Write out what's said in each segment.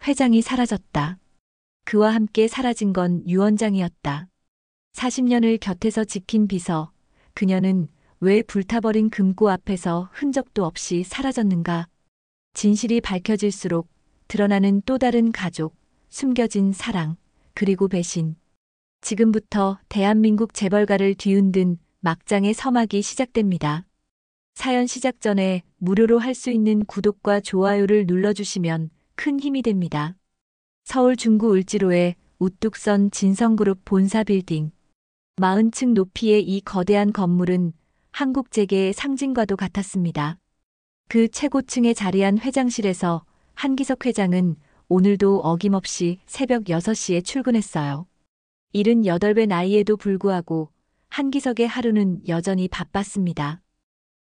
회장이 사라졌다. 그와 함께 사라진 건 유 원장이었다. 40년을 곁에서 지킨 비서, 그녀는 왜 불타버린 금고 앞에서 흔적도 없이 사라졌는가? 진실이 밝혀질수록 드러나는 또 다른 가족, 숨겨진 사랑, 그리고 배신. 지금부터 대한민국 재벌가를 뒤흔든 막장의 서막이 시작됩니다. 사연 시작 전에 무료로 할 수 있는 구독과 좋아요를 눌러주시면 큰 힘이 됩니다. 서울 중구 을지로의 우뚝 선 진성그룹 본사 빌딩. 40층 높이의 이 거대한 건물은 한국 재계의 상징과도 같았습니다. 그 최고층에 자리한 회장실에서 한기석 회장은 오늘도 어김없이 새벽 6시에 출근했어요. 78배 나이에도 불구하고 한기석의 하루는 여전히 바빴습니다.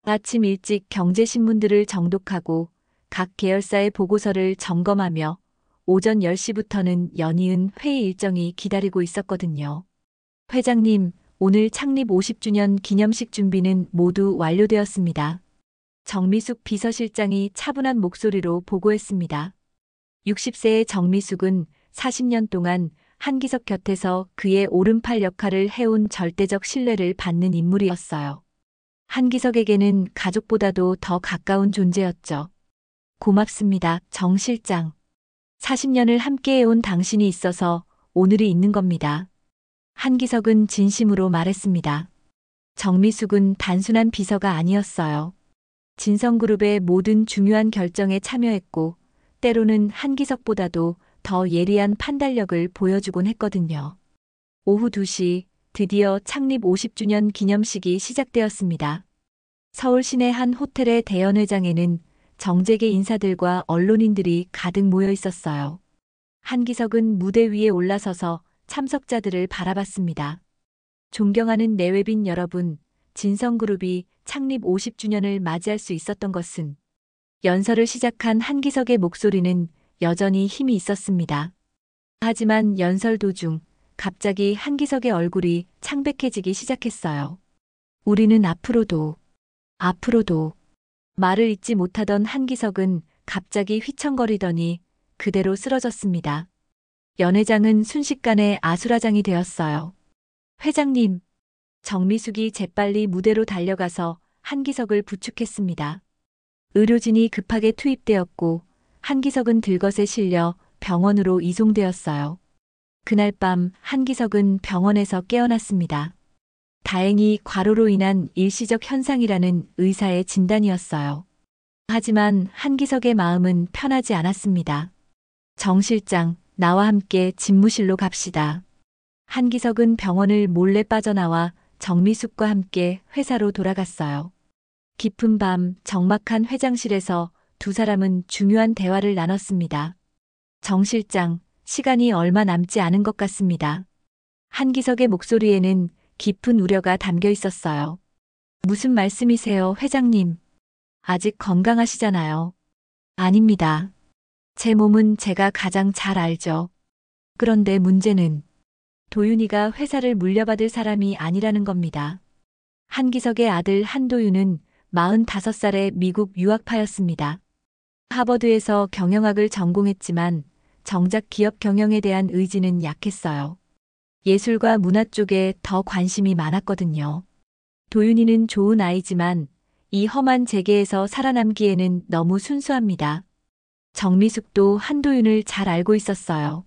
아침 일찍 경제신문들을 정독하고 각 계열사의 보고서를 점검하며 오전 10시부터는 연이은 회의 일정이 기다리고 있었거든요. 회장님, 오늘 창립 50주년 기념식 준비는 모두 완료되었습니다. 정미숙 비서실장이 차분한 목소리로 보고했습니다. 60세의 정미숙은 40년 동안 한기석 곁에서 그의 오른팔 역할을 해온 절대적 신뢰를 받는 인물이었어요. 한기석에게는 가족보다도 더 가까운 존재였죠. 고맙습니다, 정 실장. 40년을 함께해온 당신이 있어서 오늘이 있는 겁니다. 한기석은 진심으로 말했습니다. 정미숙은 단순한 비서가 아니었어요. 진성그룹의 모든 중요한 결정에 참여했고, 때로는 한기석보다도 더 예리한 판단력을 보여주곤 했거든요. 오후 2시, 드디어 창립 50주년 기념식이 시작되었습니다. 서울 시내 한 호텔의 대연회장에는 정재계 인사들과 언론인들이 가득 모여 있었어요. 한기석은 무대 위에 올라서서 참석자들을 바라봤습니다. 존경하는 내외빈 여러분, 진성그룹이 창립 50주년을 맞이할 수 있었던 것은. 연설을 시작한 한기석의 목소리는 여전히 힘이 있었습니다. 하지만 연설 도중 갑자기 한기석의 얼굴이 창백해지기 시작했어요. 우리는 앞으로도 말을 잇지 못하던 한기석은 갑자기 휘청거리더니 그대로 쓰러졌습니다. 연회장은 순식간에 아수라장이 되었어요. 회장님, 정미숙이 재빨리 무대로 달려가서 한기석을 부축했습니다. 의료진이 급하게 투입되었고 한기석은 들것에 실려 병원으로 이송되었어요. 그날 밤 한기석은 병원에서 깨어났습니다. 다행히 과로로 인한 일시적 현상이라는 의사의 진단이었어요. 하지만 한기석의 마음은 편하지 않았습니다. 정 실장, 나와 함께 집무실로 갑시다. 한기석은 병원을 몰래 빠져나와 정미숙과 함께 회사로 돌아갔어요. 깊은 밤 적막한 회장실에서 두 사람은 중요한 대화를 나눴습니다. 정 실장, 시간이 얼마 남지 않은 것 같습니다. 한기석의 목소리에는 깊은 우려가 담겨 있었어요. 무슨 말씀이세요, 회장님? 아직 건강하시잖아요. 아닙니다. 제 몸은 제가 가장 잘 알죠. 그런데 문제는 도윤이가 회사를 물려받을 사람이 아니라는 겁니다. 한기석의 아들 한도윤은 45살의 미국 유학파였습니다. 하버드에서 경영학을 전공했지만 정작 기업 경영에 대한 의지는 약했어요. 예술과 문화 쪽에 더 관심이 많았거든요. 도윤이는 좋은 아이지만 이 험한 재계에서 살아남기에는 너무 순수합니다. 정미숙도 한도윤을 잘 알고 있었어요.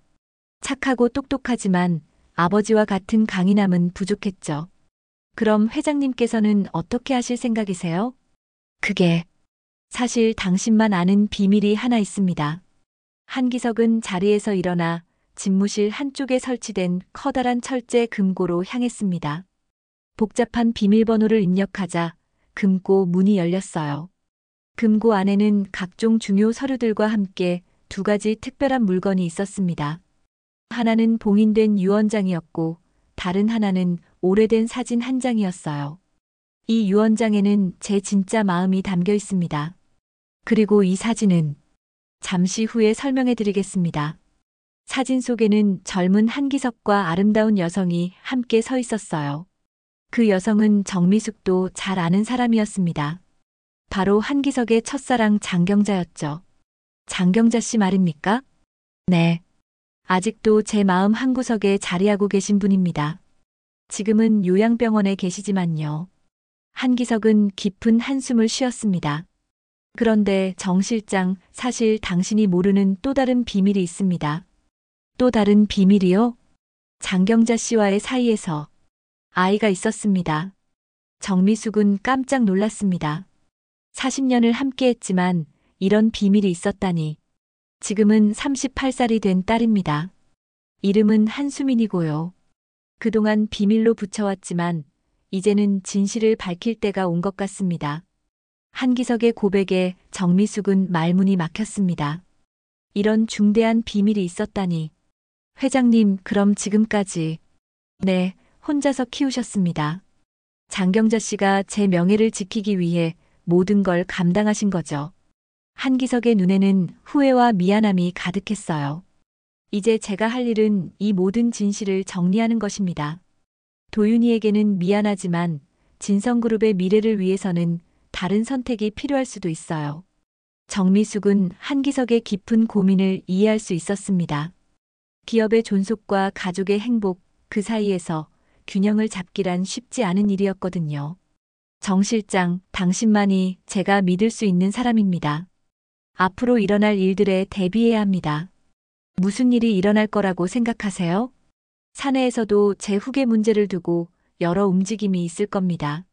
착하고 똑똑하지만 아버지와 같은 강인함은 부족했죠. 그럼 회장님께서는 어떻게 하실 생각이세요? 그게 사실 당신만 아는 비밀이 하나 있습니다. 한기석은 자리에서 일어나 집무실 한쪽에 설치된 커다란 철제 금고로 향했습니다. 복잡한 비밀번호를 입력하자 금고 문이 열렸어요. 금고 안에는 각종 중요 서류들과 함께 두 가지 특별한 물건이 있었습니다. 하나는 봉인된 유언장이었고 다른 하나는 오래된 사진 한 장이었어요. 이 유언장에는 제 진짜 마음이 담겨 있습니다. 그리고 이 사진은 잠시 후에 설명해 드리겠습니다. 사진 속에는 젊은 한기석과 아름다운 여성이 함께 서 있었어요. 그 여성은 정미숙도 잘 아는 사람이었습니다. 바로 한기석의 첫사랑 장경자였죠. 장경자 씨 말입니까? 네. 아직도 제 마음 한구석에 자리하고 계신 분입니다. 지금은 요양병원에 계시지만요. 한기석은 깊은 한숨을 쉬었습니다. 그런데 정 실장, 사실 당신이 모르는 또 다른 비밀이 있습니다. 또 다른 비밀이요? 장경자 씨와의 사이에서 아이가 있었습니다. 정미숙은 깜짝 놀랐습니다. 40년을 함께했지만 이런 비밀이 있었다니. 지금은 38살이 된 딸입니다. 이름은 한수민이고요. 그동안 비밀로 붙여왔지만 이제는 진실을 밝힐 때가 온 것 같습니다. 한기석의 고백에 정미숙은 말문이 막혔습니다. 이런 중대한 비밀이 있었다니. 회장님, 그럼 지금까지 네, 혼자서 키우셨습니다. 장경자 씨가 제 명예를 지키기 위해 모든 걸 감당하신 거죠. 한기석의 눈에는 후회와 미안함이 가득했어요. 이제 제가 할 일은 이 모든 진실을 정리하는 것입니다. 도윤이에게는 미안하지만 진성그룹의 미래를 위해서는 다른 선택이 필요할 수도 있어요. 정미숙은 한기석의 깊은 고민을 이해할 수 있었습니다. 기업의 존속과 가족의 행복, 그 사이에서 균형을 잡기란 쉽지 않은 일이었거든요. 정 실장, 당신만이 제가 믿을 수 있는 사람입니다. 앞으로 일어날 일들에 대비해야 합니다. 무슨 일이 일어날 거라고 생각하세요? 사내에서도 제 후계 문제를 두고 여러 움직임이 있을 겁니다.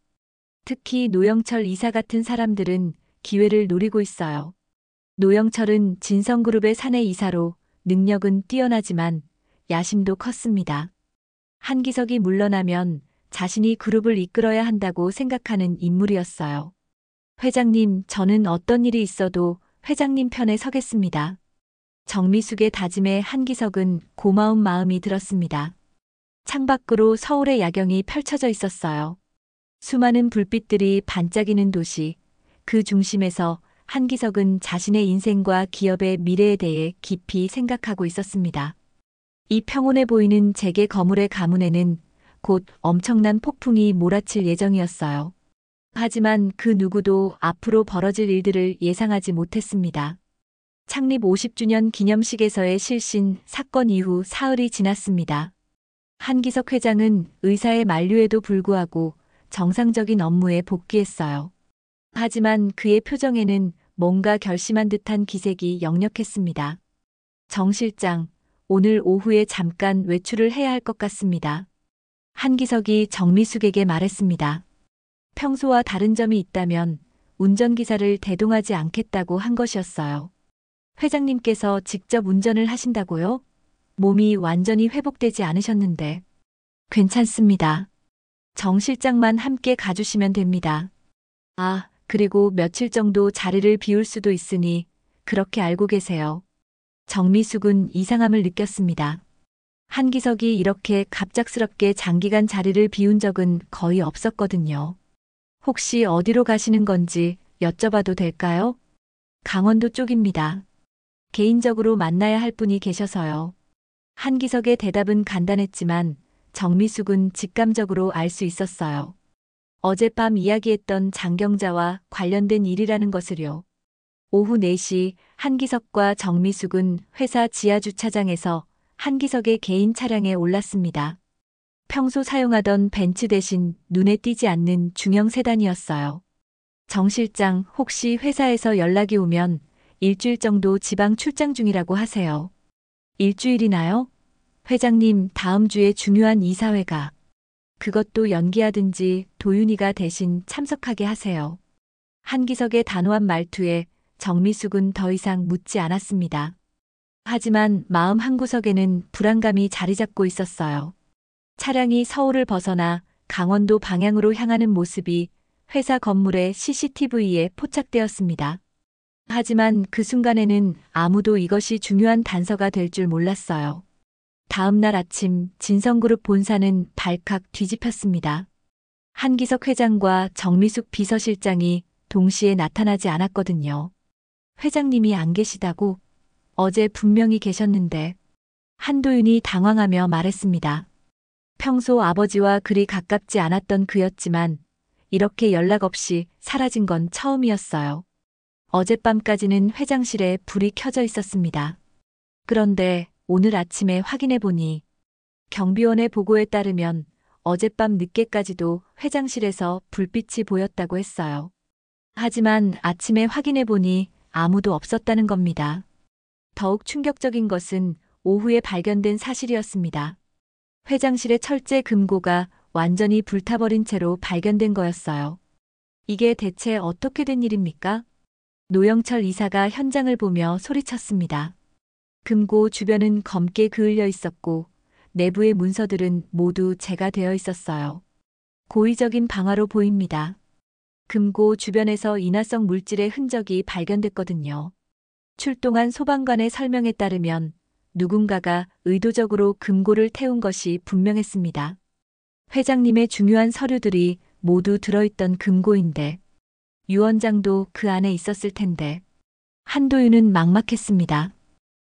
특히 노영철 이사 같은 사람들은 기회를 노리고 있어요. 노영철은 진성그룹의 사내 이사로 능력은 뛰어나지만 야심도 컸습니다. 한기석이 물러나면 자신이 그룹을 이끌어야 한다고 생각하는 인물이었어요. 회장님, 저는 어떤 일이 있어도 회장님 편에 서겠습니다. 정미숙의 다짐에 한기석은 고마운 마음이 들었습니다. 창밖으로 서울의 야경이 펼쳐져 있었어요. 수많은 불빛들이 반짝이는 도시, 그 중심에서 한기석은 자신의 인생과 기업의 미래에 대해 깊이 생각하고 있었습니다. 이 평온해 보이는 재개 거물의 가문에는 곧 엄청난 폭풍이 몰아칠 예정이었어요. 하지만 그 누구도 앞으로 벌어질 일들을 예상하지 못했습니다. 창립 50주년 기념식에서의 실신 사건 이후 사흘이 지났습니다. 한기석 회장은 의사의 만류에도 불구하고 정상적인 업무에 복귀했어요. 하지만 그의 표정에는 뭔가 결심한 듯한 기색이 역력했습니다. 정 실장, 오늘 오후에 잠깐 외출을 해야 할 것 같습니다. 한기석이 정미숙에게 말했습니다. 평소와 다른 점이 있다면 운전기사를 대동하지 않겠다고 한 것이었어요. 회장님께서 직접 운전을 하신다고요? 몸이 완전히 회복되지 않으셨는데. 괜찮습니다. 정 실장만 함께 가주시면 됩니다. 아, 그리고 며칠 정도 자리를 비울 수도 있으니 그렇게 알고 계세요. 정미숙은 이상함을 느꼈습니다. 한기석이 이렇게 갑작스럽게 장기간 자리를 비운 적은 거의 없었거든요. 혹시 어디로 가시는 건지 여쭤봐도 될까요? 강원도 쪽입니다. 개인적으로 만나야 할 분이 계셔서요. 한기석의 대답은 간단했지만 정미숙은 직감적으로 알 수 있었어요. 어젯밤 이야기했던 장경자와 관련된 일이라는 것을요. 오후 4시 한기석과 정미숙은 회사 지하주차장에서 한기석의 개인 차량에 올랐습니다. 평소 사용하던 벤츠 대신 눈에 띄지 않는 중형 세단이었어요. 정 실장, 혹시 회사에서 연락이 오면 일주일 정도 지방 출장 중이라고 하세요. 일주일이나요? 회장님, 다음 주에 중요한 이사회가. 그것도 연기하든지 도윤이가 대신 참석하게 하세요. 한기석의 단호한 말투에 정미숙은 더 이상 묻지 않았습니다. 하지만 마음 한구석에는 불안감이 자리 잡고 있었어요. 차량이 서울을 벗어나 강원도 방향으로 향하는 모습이 회사 건물의 CCTV에 포착되었습니다. 하지만 그 순간에는 아무도 이것이 중요한 단서가 될 줄 몰랐어요. 다음 날 아침 진성그룹 본사는 발칵 뒤집혔습니다. 한기석 회장과 정미숙 비서실장이 동시에 나타나지 않았거든요. 회장님이 안 계시다고? 어제 분명히 계셨는데. 한도윤이 당황하며 말했습니다. 평소 아버지와 그리 가깝지 않았던 그였지만 이렇게 연락 없이 사라진 건 처음이었어요. 어젯밤까지는 회장실에 불이 켜져 있었습니다. 그런데 오늘 아침에 확인해 보니 경비원의 보고에 따르면 어젯밤 늦게까지도 회장실에서 불빛이 보였다고 했어요. 하지만 아침에 확인해 보니 아무도 없었다는 겁니다. 더욱 충격적인 것은 오후에 발견된 사실이었습니다. 회장실의 철제 금고가 완전히 불타버린 채로 발견된 거였어요. 이게 대체 어떻게 된 일입니까? 노영철 이사가 현장을 보며 소리쳤습니다. 금고 주변은 검게 그을려 있었고 내부의 문서들은 모두 재가 되어 있었어요. 고의적인 방화로 보입니다. 금고 주변에서 인화성 물질의 흔적이 발견됐거든요. 출동한 소방관의 설명에 따르면 누군가가 의도적으로 금고를 태운 것이 분명했습니다. 회장님의 중요한 서류들이 모두 들어있던 금고인데 유 원장도 그 안에 있었을 텐데 한도윤은 막막했습니다.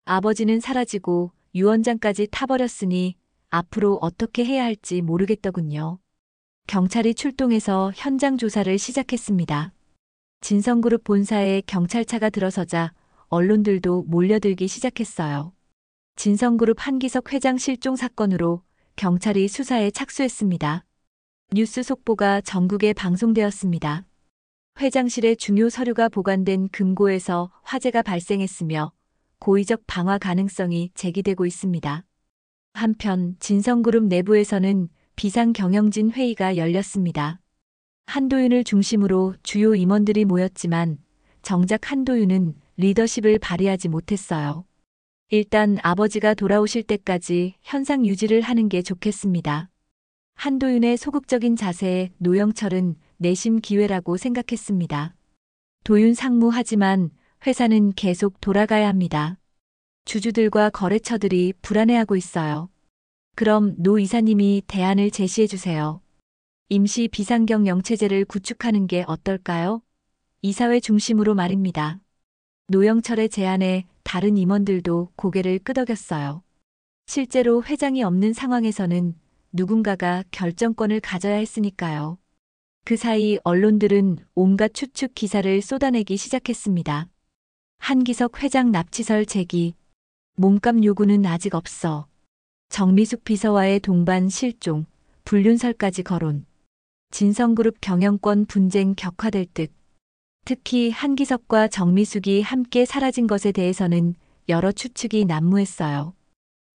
아버지는 사라지고 유 원장까지 타버렸으니 앞으로 어떻게 해야 할지 모르겠더군요. 경찰이 출동해서 현장 조사를 시작했습니다. 진성그룹 본사에 경찰차가 들어서자 언론들도 몰려들기 시작했어요. 진성그룹 한기석 회장 실종 사건으로 경찰이 수사에 착수했습니다. 뉴스 속보가 전국에 방송되었습니다. 회장실의 중요 서류가 보관된 금고에서 화재가 발생했으며 고의적 방화 가능성이 제기되고 있습니다. 한편 진성그룹 내부에서는 비상경영진 회의가 열렸습니다. 한도윤을 중심으로 주요 임원들이 모였지만 정작 한도윤은 리더십을 발휘하지 못했어요. 일단 아버지가 돌아오실 때까지 현상 유지를 하는 게 좋겠습니다. 한도윤의 소극적인 자세에 노영철은 내심 기회라고 생각했습니다. 도윤 상무하지만 회사는 계속 돌아가야 합니다. 주주들과 거래처들이 불안해하고 있어요. 그럼 노 이사님이 대안을 제시해 주세요. 임시 비상경영체제를 구축하는 게 어떨까요? 이사회 중심으로 말입니다. 노영철의 제안에 다른 임원들도 고개를 끄덕였어요. 실제로 회장이 없는 상황에서는 누군가가 결정권을 가져야 했으니까요. 그 사이 언론들은 온갖 추측 기사를 쏟아내기 시작했습니다. 한기석 회장 납치설 제기, 몸값 요구는 아직 없어. 정미숙 비서와의 동반 실종, 불륜설까지 거론. 진성그룹 경영권 분쟁 격화될 듯. 특히 한기석과 정미숙이 함께 사라진 것에 대해서는 여러 추측이 난무했어요.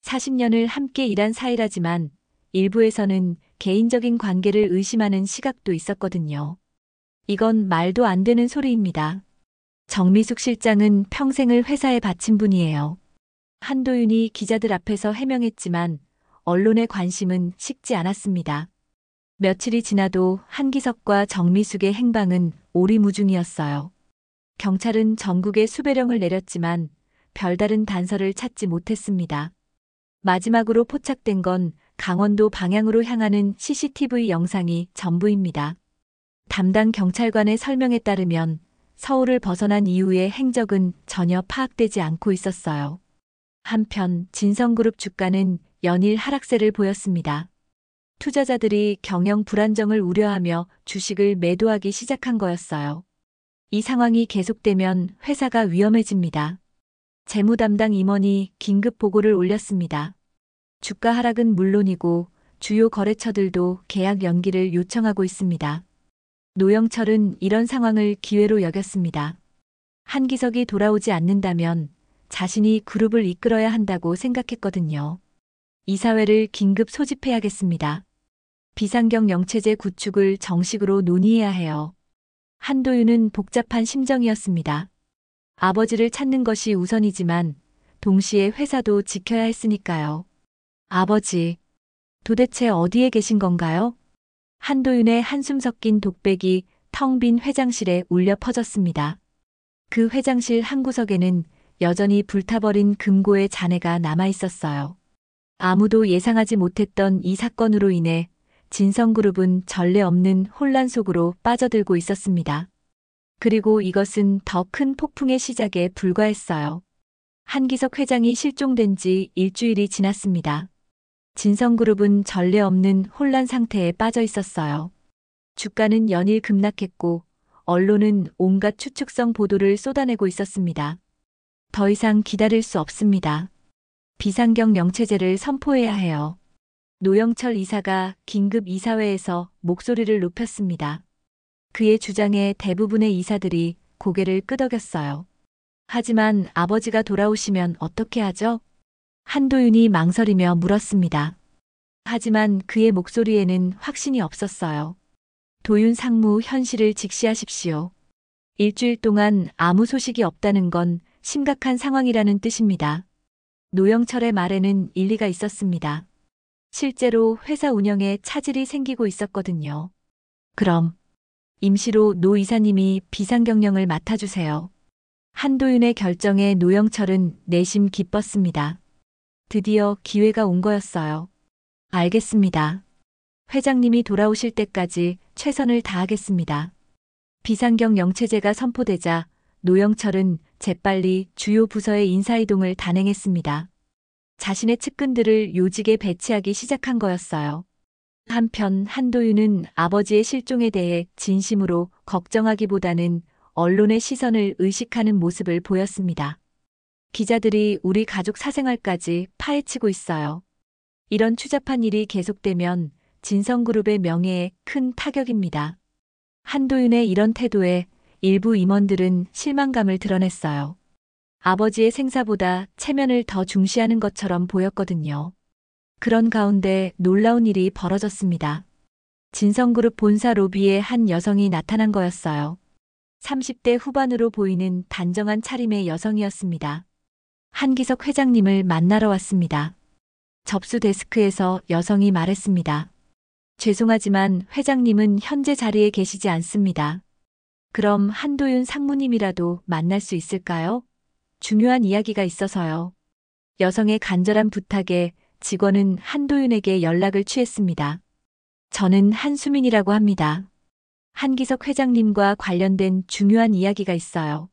40년을 함께 일한 사이라지만 일부에서는 개인적인 관계를 의심하는 시각도 있었거든요. 이건 말도 안 되는 소리입니다. 정미숙 실장은 평생을 회사에 바친 분이에요. 한도윤이 기자들 앞에서 해명했지만 언론의 관심은 식지 않았습니다. 며칠이 지나도 한기석과 정미숙의 행방은 오리무중이었어요. 경찰은 전국에 수배령을 내렸지만 별다른 단서를 찾지 못했습니다. 마지막으로 포착된 건 강원도 방향으로 향하는 CCTV 영상이 전부입니다. 담당 경찰관의 설명에 따르면 서울을 벗어난 이후의 행적은 전혀 파악되지 않고 있었어요. 한편 진성그룹 주가는 연일 하락세를 보였습니다. 투자자들이 경영 불안정을 우려하며 주식을 매도하기 시작한 거였어요. 이 상황이 계속되면 회사가 위험해집니다. 재무 담당 임원이 긴급 보고를 올렸습니다. 주가 하락은 물론이고 주요 거래처들도 계약 연기를 요청하고 있습니다. 노영철은 이런 상황을 기회로 여겼습니다. 한기석이 돌아오지 않는다면 자신이 그룹을 이끌어야 한다고 생각했거든요. 이사회를 긴급 소집해야겠습니다. 비상경영체제 구축을 정식으로 논의해야 해요. 한도윤은 복잡한 심정이었습니다. 아버지를 찾는 것이 우선이지만 동시에 회사도 지켜야 했으니까요. 아버지, 도대체 어디에 계신 건가요? 한도윤의 한숨 섞인 독백이 텅 빈 회장실에 울려 퍼졌습니다. 그 회장실 한 구석에는 여전히 불타버린 금고의 잔해가 남아 있었어요. 아무도 예상하지 못했던 이 사건으로 인해 진성그룹은 전례 없는 혼란 속으로 빠져들고 있었습니다. 그리고 이것은 더 큰 폭풍의 시작에 불과했어요. 한기석 회장이 실종된 지 일주일이 지났습니다. 진성그룹은 전례 없는 혼란 상태에 빠져 있었어요. 주가는 연일 급락했고 언론은 온갖 추측성 보도를 쏟아내고 있었습니다. 더 이상 기다릴 수 없습니다. 비상경 명체제를 선포해야 해요. 노영철 이사가 긴급 이사회에서 목소리를 높였습니다. 그의 주장에 대부분의 이사들이 고개를 끄덕였어요. 하지만 아버지가 돌아오시면 어떻게 하죠? 한도윤이 망설이며 물었습니다. 하지만 그의 목소리에는 확신이 없었어요. 도윤 상무 현실을 직시하십시오. 일주일 동안 아무 소식이 없다는 건 심각한 상황이라는 뜻입니다. 노영철의 말에는 일리가 있었습니다. 실제로 회사 운영에 차질이 생기고 있었거든요. 그럼 임시로 노 이사님이 비상경영을 맡아주세요. 한도윤의 결정에 노영철은 내심 기뻤습니다. 드디어 기회가 온 거였어요. 알겠습니다. 회장님이 돌아오실 때까지 최선을 다하겠습니다. 비상경 영체제가 선포되자 노영철은 재빨리 주요 부서의 인사이동을 단행했습니다. 자신의 측근들을 요직에 배치하기 시작한 거였어요. 한편 한도윤은 아버지의 실종에 대해 진심으로 걱정하기보다는 언론의 시선을 의식하는 모습을 보였습니다. 기자들이 우리 가족 사생활까지 파헤치고 있어요. 이런 추잡한 일이 계속되면 진성그룹의 명예에 큰 타격입니다. 한도윤의 이런 태도에 일부 임원들은 실망감을 드러냈어요. 아버지의 생사보다 체면을 더 중시하는 것처럼 보였거든요. 그런 가운데 놀라운 일이 벌어졌습니다. 진성그룹 본사 로비에 한 여성이 나타난 거였어요. 30대 후반으로 보이는 단정한 차림의 여성이었습니다. 한기석 회장님을 만나러 왔습니다. 접수 데스크에서 여성이 말했습니다. 죄송하지만 회장님은 현재 자리에 계시지 않습니다. 그럼 한도윤 상무님이라도 만날 수 있을까요? 중요한 이야기가 있어서요. 여성의 간절한 부탁에 직원은 한도윤에게 연락을 취했습니다. 저는 한수민이라고 합니다. 한기석 회장님과 관련된 중요한 이야기가 있어요.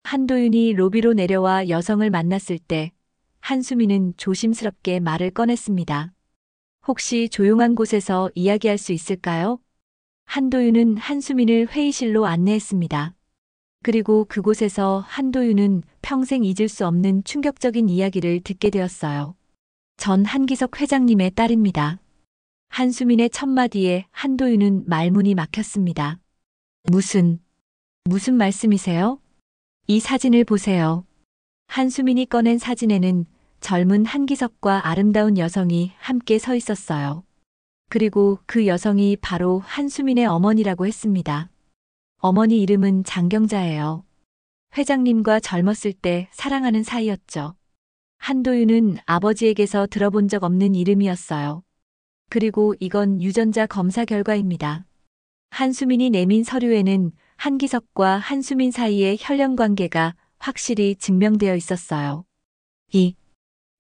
한도윤이 로비로 내려와 여성을 만났을 때 한수민은 조심스럽게 말을 꺼냈습니다. 혹시 조용한 곳에서 이야기할 수 있을까요? 한도윤은 한수민을 회의실로 안내했습니다. 그리고 그곳에서 한도윤은 평생 잊을 수 없는 충격적인 이야기를 듣게 되었어요. 전 한기석 회장님의 딸입니다. 한수민의 첫마디에 한도윤은 말문이 막혔습니다. 무슨 말씀이세요? 이 사진을 보세요. 한수민이 꺼낸 사진에는 젊은 한기석과 아름다운 여성이 함께 서 있었어요. 그리고 그 여성이 바로 한수민의 어머니라고 했습니다. 어머니 이름은 장경자예요. 회장님과 젊었을 때 사랑하는 사이였죠. 한도윤은 아버지에게서 들어본 적 없는 이름이었어요. 그리고 이건 유전자 검사 결과입니다. 한수민이 내민 서류에는 한기석과 한수민 사이의 혈연 관계가 확실히 증명되어 있었어요.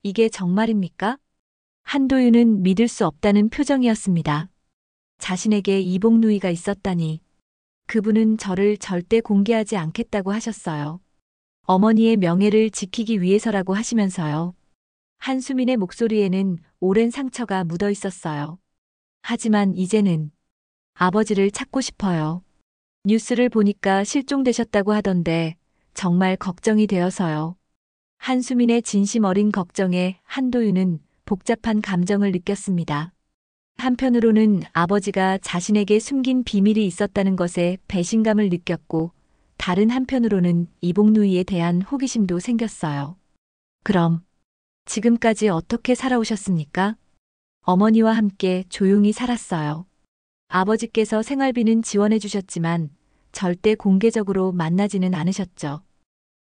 이게 정말입니까? 한도윤은 믿을 수 없다는 표정이었습니다. 자신에게 이복 누이가 있었다니. 그분은 저를 절대 공개하지 않겠다고 하셨어요. 어머니의 명예를 지키기 위해서라고 하시면서요. 한수민의 목소리에는 오랜 상처가 묻어 있었어요. 하지만 이제는 아버지를 찾고 싶어요. 뉴스를 보니까 실종되셨다고 하던데 정말 걱정이 되어서요. 한수민의 진심 어린 걱정에 한도윤은 복잡한 감정을 느꼈습니다. 한편으로는 아버지가 자신에게 숨긴 비밀이 있었다는 것에 배신감을 느꼈고 다른 한편으로는 이복누이에 대한 호기심도 생겼어요. 그럼 지금까지 어떻게 살아오셨습니까? 어머니와 함께 조용히 살았어요. 아버지께서 생활비는 지원해 주셨지만 절대 공개적으로 만나지는 않으셨죠.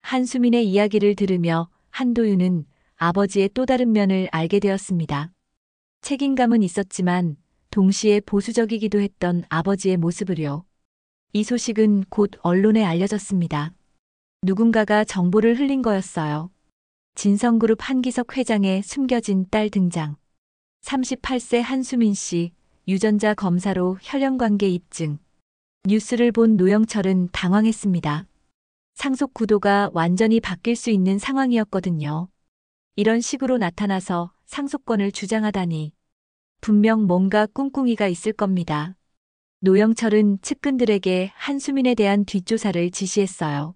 한수민의 이야기를 들으며 한도윤은 아버지의 또 다른 면을 알게 되었습니다. 책임감은 있었지만 동시에 보수적이기도 했던 아버지의 모습을요. 이 소식은 곧 언론에 알려졌습니다. 누군가가 정보를 흘린 거였어요. 진성그룹 한기석 회장의 숨겨진 딸 등장. 38세 한수민 씨, 유전자 검사로 혈연관계 입증. 뉴스를 본 노영철은 당황했습니다. 상속 구도가 완전히 바뀔 수 있는 상황이었거든요. 이런 식으로 나타나서 상속권을 주장하다니. 분명 뭔가 꿍꿍이가 있을 겁니다. 노영철은 측근들에게 한수민에 대한 뒷조사를 지시했어요.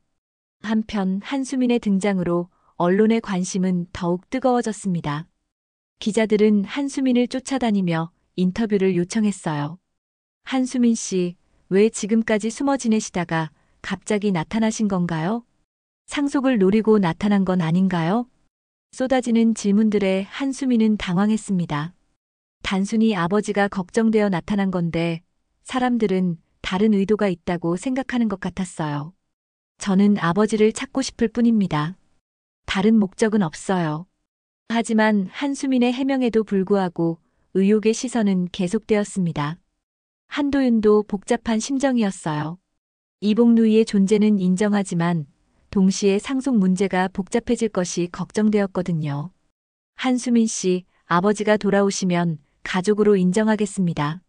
한편 한수민의 등장으로 언론의 관심은 더욱 뜨거워졌습니다. 기자들은 한수민을 쫓아다니며 인터뷰를 요청했어요. 한수민 씨, 왜 지금까지 숨어 지내시다가 갑자기 나타나신 건가요? 상속을 노리고 나타난 건 아닌가요? 쏟아지는 질문들에 한수민은 당황했습니다. 단순히 아버지가 걱정되어 나타난 건데 사람들은 다른 의도가 있다고 생각하는 것 같았어요. 저는 아버지를 찾고 싶을 뿐입니다. 다른 목적은 없어요. 하지만 한수민의 해명에도 불구하고 의혹의 시선은 계속되었습니다. 한도윤도 복잡한 심정이었어요. 이복누이의 존재는 인정하지만 동시에 상속 문제가 복잡해질 것이 걱정되었거든요. 한수민 씨, 아버지가 돌아오시면 가족으로 인정하겠습니다.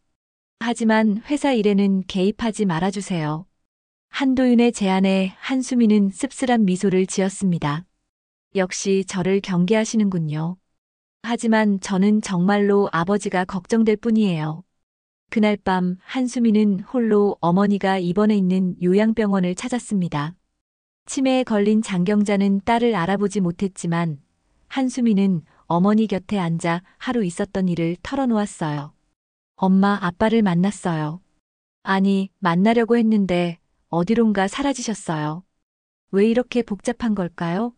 하지만 회사 일에는 개입하지 말아주세요. 한도윤의 제안에 한수민은 씁쓸한 미소를 지었습니다. 역시 저를 경계하시는군요. 하지만 저는 정말로 아버지가 걱정될 뿐이에요. 그날 밤 한수민은 홀로 어머니가 입원해 있는 요양병원을 찾았습니다. 치매에 걸린 장경자는 딸을 알아보지 못했지만 한수민은 어머니 곁에 앉아 하루 있었던 일을 털어놓았어요. 엄마, 아빠를 만났어요. 아니, 만나려고 했는데 어디론가 사라지셨어요. 왜 이렇게 복잡한 걸까요?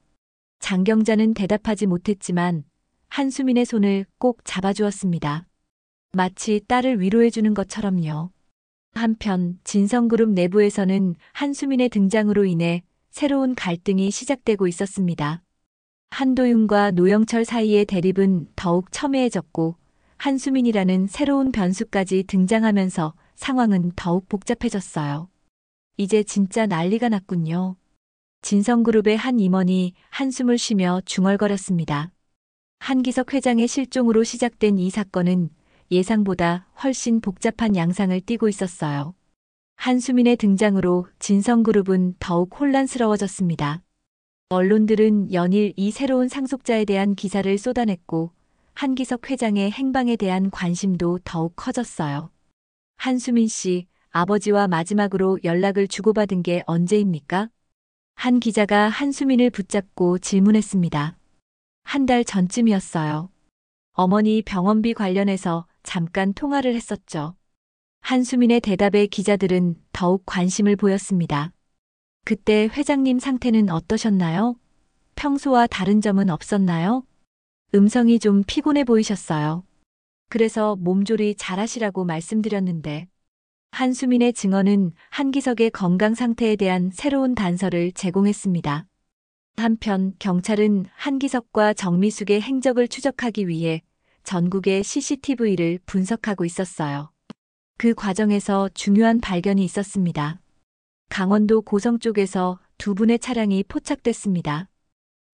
장경자는 대답하지 못했지만 한수민의 손을 꼭 잡아주었습니다. 마치 딸을 위로해주는 것처럼요. 한편 진성그룹 내부에서는 한수민의 등장으로 인해 새로운 갈등이 시작되고 있었습니다. 한도윤과 노영철 사이의 대립은 더욱 첨예해졌고 한수민이라는 새로운 변수까지 등장하면서 상황은 더욱 복잡해졌어요. 이제 진짜 난리가 났군요. 진성그룹의 한 임원이 한숨을 쉬며 중얼거렸습니다. 한기석 회장의 실종으로 시작된 이 사건은 예상보다 훨씬 복잡한 양상을 띠고 있었어요. 한수민의 등장으로 진성그룹은 더욱 혼란스러워졌습니다. 언론들은 연일 이 새로운 상속자에 대한 기사를 쏟아냈고 한기석 회장의 행방에 대한 관심도 더욱 커졌어요. 한수민 씨, 아버지와 마지막으로 연락을 주고받은 게 언제입니까? 한 기자가 한수민을 붙잡고 질문했습니다. 한 달 전쯤이었어요. 어머니 병원비 관련해서 잠깐 통화를 했었죠. 한수민의 대답에 기자들은 더욱 관심을 보였습니다. 그때 회장님 상태는 어떠셨나요? 평소와 다른 점은 없었나요? 음성이 좀 피곤해 보이셨어요. 그래서 몸조리 잘하시라고 말씀드렸는데. 한수민의 증언은 한기석의 건강 상태에 대한 새로운 단서를 제공했습니다. 한편 경찰은 한기석과 정미숙의 행적을 추적하기 위해 전국의 CCTV를 분석하고 있었어요. 그 과정에서 중요한 발견이 있었습니다. 강원도 고성 쪽에서 두 분의 차량이 포착됐습니다.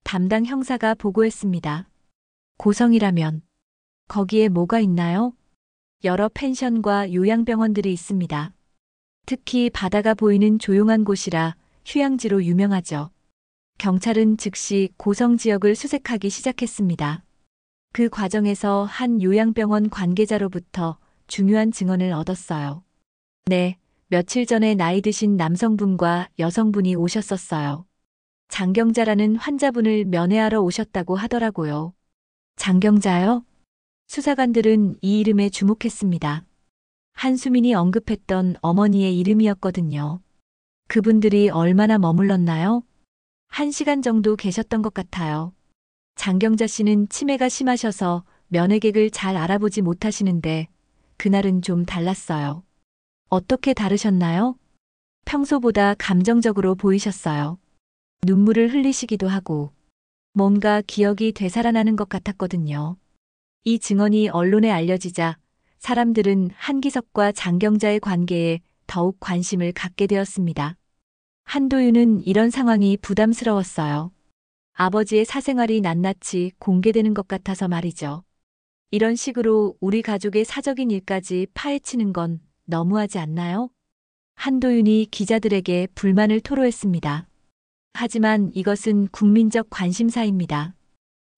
담당 형사가 보고했습니다. 고성이라면 거기에 뭐가 있나요? 여러 펜션과 요양병원들이 있습니다. 특히 바다가 보이는 조용한 곳이라 휴양지로 유명하죠. 경찰은 즉시 고성 지역을 수색하기 시작했습니다. 그 과정에서 한 요양병원 관계자로부터 중요한 증언을 얻었어요. 네, 며칠 전에 나이 드신 남성분과 여성분이 오셨었어요. 장경자라는 환자분을 면회하러 오셨다고 하더라고요. 장경자요? 수사관들은 이 이름에 주목했습니다. 한수민이 언급했던 어머니의 이름이었거든요. 그분들이 얼마나 머물렀나요? 1시간 정도 계셨던 것 같아요. 장경자 씨는 치매가 심하셔서 면회객을 잘 알아보지 못하시는데 그날은 좀 달랐어요. 어떻게 다르셨나요? 평소보다 감정적으로 보이셨어요. 눈물을 흘리시기도 하고 뭔가 기억이 되살아나는 것 같았거든요. 이 증언이 언론에 알려지자 사람들은 한기석과 장경자의 관계에 더욱 관심을 갖게 되었습니다. 한도윤은 이런 상황이 부담스러웠어요. 아버지의 사생활이 낱낱이 공개되는 것 같아서 말이죠. 이런 식으로 우리 가족의 사적인 일까지 파헤치는 건 너무하지 않나요? 한도윤이 기자들에게 불만을 토로했습니다. 하지만 이것은 국민적 관심사입니다.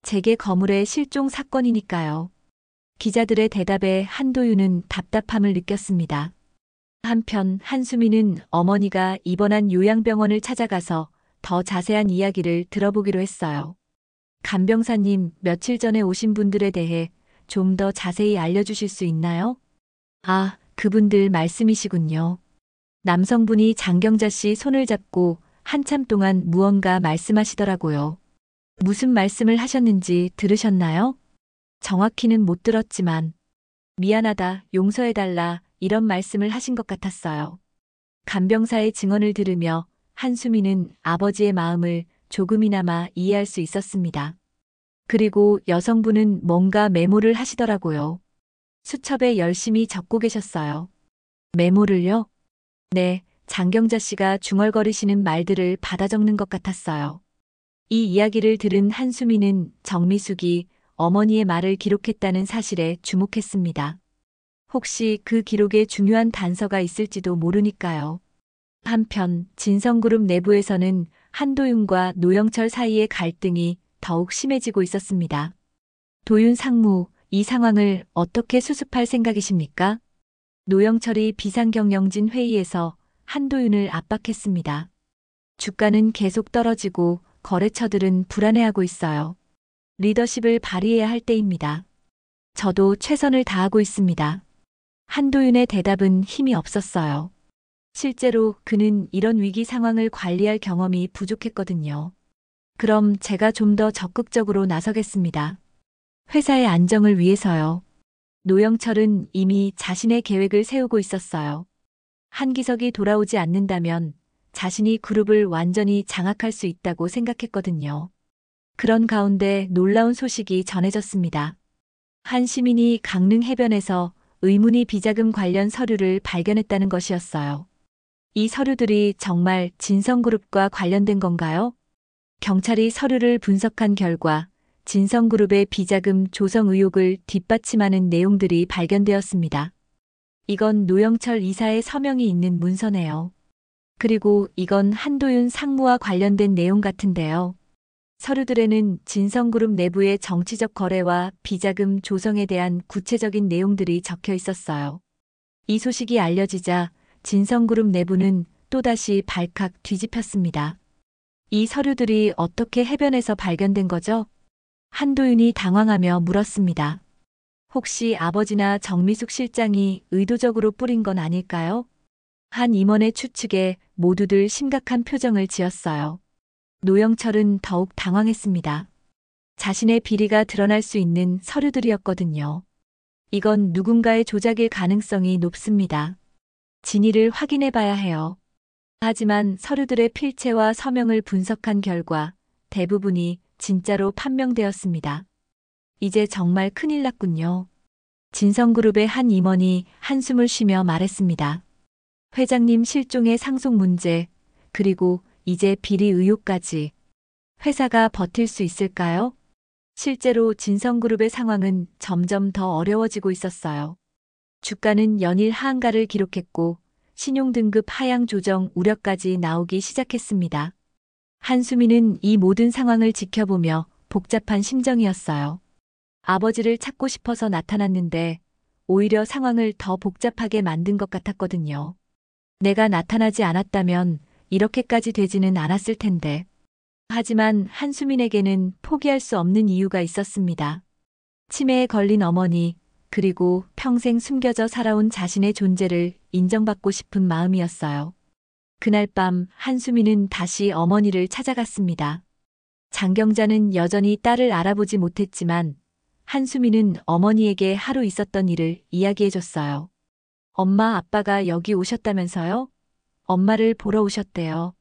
재계 거물의 실종 사건이니까요. 기자들의 대답에 한도윤은 답답함을 느꼈습니다. 한편 한수민은 어머니가 입원한 요양병원을 찾아가서 더 자세한 이야기를 들어보기로 했어요. 간병사님, 며칠 전에 오신 분들에 대해 좀 더 자세히 알려주실 수 있나요? 아, 그분들 말씀이시군요. 남성분이 장경자 씨 손을 잡고 한참 동안 무언가 말씀하시더라고요. 무슨 말씀을 하셨는지 들으셨나요? 정확히는 못 들었지만, 미안하다, 용서해달라, 이런 말씀을 하신 것 같았어요. 간병사의 증언을 들으며 한수미는 아버지의 마음을 조금이나마 이해할 수 있었습니다. 그리고 여성분은 뭔가 메모를 하시더라고요. 수첩에 열심히 적고 계셨어요. 메모를요? 네, 장경자 씨가 중얼거리시는 말들을 받아 적는 것 같았어요. 이 이야기를 들은 한수미는 정미숙이 어머니의 말을 기록했다는 사실에 주목했습니다. 혹시 그 기록에 중요한 단서가 있을지도 모르니까요. 한편 진성그룹 내부에서는 한도윤과 노영철 사이의 갈등이 더욱 심해지고 있었습니다. 도윤 상무, 이 상황을 어떻게 수습할 생각이십니까? 노영철이 비상경영진 회의에서 한도윤을 압박했습니다. 주가는 계속 떨어지고 거래처들은 불안해하고 있어요. 리더십을 발휘해야 할 때입니다. 저도 최선을 다하고 있습니다. 한도윤의 대답은 힘이 없었어요. 실제로 그는 이런 위기 상황을 관리할 경험이 부족했거든요. 그럼 제가 좀 더 적극적으로 나서겠습니다. 회사의 안정을 위해서요. 노영철은 이미 자신의 계획을 세우고 있었어요. 한기석이 돌아오지 않는다면 자신이 그룹을 완전히 장악할 수 있다고 생각했거든요. 그런 가운데 놀라운 소식이 전해졌습니다. 한 시민이 강릉 해변에서 의문의 비자금 관련 서류를 발견했다는 것이었어요. 이 서류들이 정말 진성그룹과 관련된 건가요? 경찰이 서류를 분석한 결과 진성그룹의 비자금 조성 의혹을 뒷받침하는 내용들이 발견되었습니다. 이건 노영철 이사의 서명이 있는 문서네요. 그리고 이건 한도윤 상무와 관련된 내용 같은데요. 서류들에는 진성그룹 내부의 정치적 거래와 비자금 조성에 대한 구체적인 내용들이 적혀 있었어요. 이 소식이 알려지자 진성그룹 내부는 또다시 발칵 뒤집혔습니다. 이 서류들이 어떻게 해변에서 발견된 거죠? 한도윤이 당황하며 물었습니다. 혹시 아버지나 정미숙 실장이 의도적으로 뿌린 건 아닐까요? 한 임원의 추측에 모두들 심각한 표정을 지었어요. 노영철은 더욱 당황했습니다. 자신의 비리가 드러날 수 있는 서류들이었거든요. 이건 누군가의 조작일 가능성이 높습니다. 진위를 확인해 봐야 해요. 하지만 서류들의 필체와 서명을 분석한 결과 대부분이 진짜로 판명되었습니다. 이제 정말 큰일 났군요. 진성그룹의 한 임원이 한숨을 쉬며 말했습니다. 회장님 실종의 상속 문제, 그리고 이제 비리 의혹까지. 회사가 버틸 수 있을까요? 실제로 진성그룹의 상황은 점점 더 어려워지고 있었어요. 주가는 연일 하한가를 기록했고 신용등급 하향 조정 우려까지 나오기 시작했습니다. 한수미는 이 모든 상황을 지켜보며 복잡한 심정이었어요. 아버지를 찾고 싶어서 나타났는데 오히려 상황을 더 복잡하게 만든 것 같았거든요. 내가 나타나지 않았다면 이렇게까지 되지는 않았을 텐데. 하지만 한수민에게는 포기할 수 없는 이유가 있었습니다. 치매에 걸린 어머니, 그리고 평생 숨겨져 살아온 자신의 존재를 인정받고 싶은 마음이었어요. 그날 밤 한수민은 다시 어머니를 찾아갔습니다. 장경자는 여전히 딸을 알아보지 못했지만 한수민은 어머니에게 하루 있었던 일을 이야기해줬어요. 엄마 아빠가 여기 오셨다면서요? 엄마를 보러 오셨대요.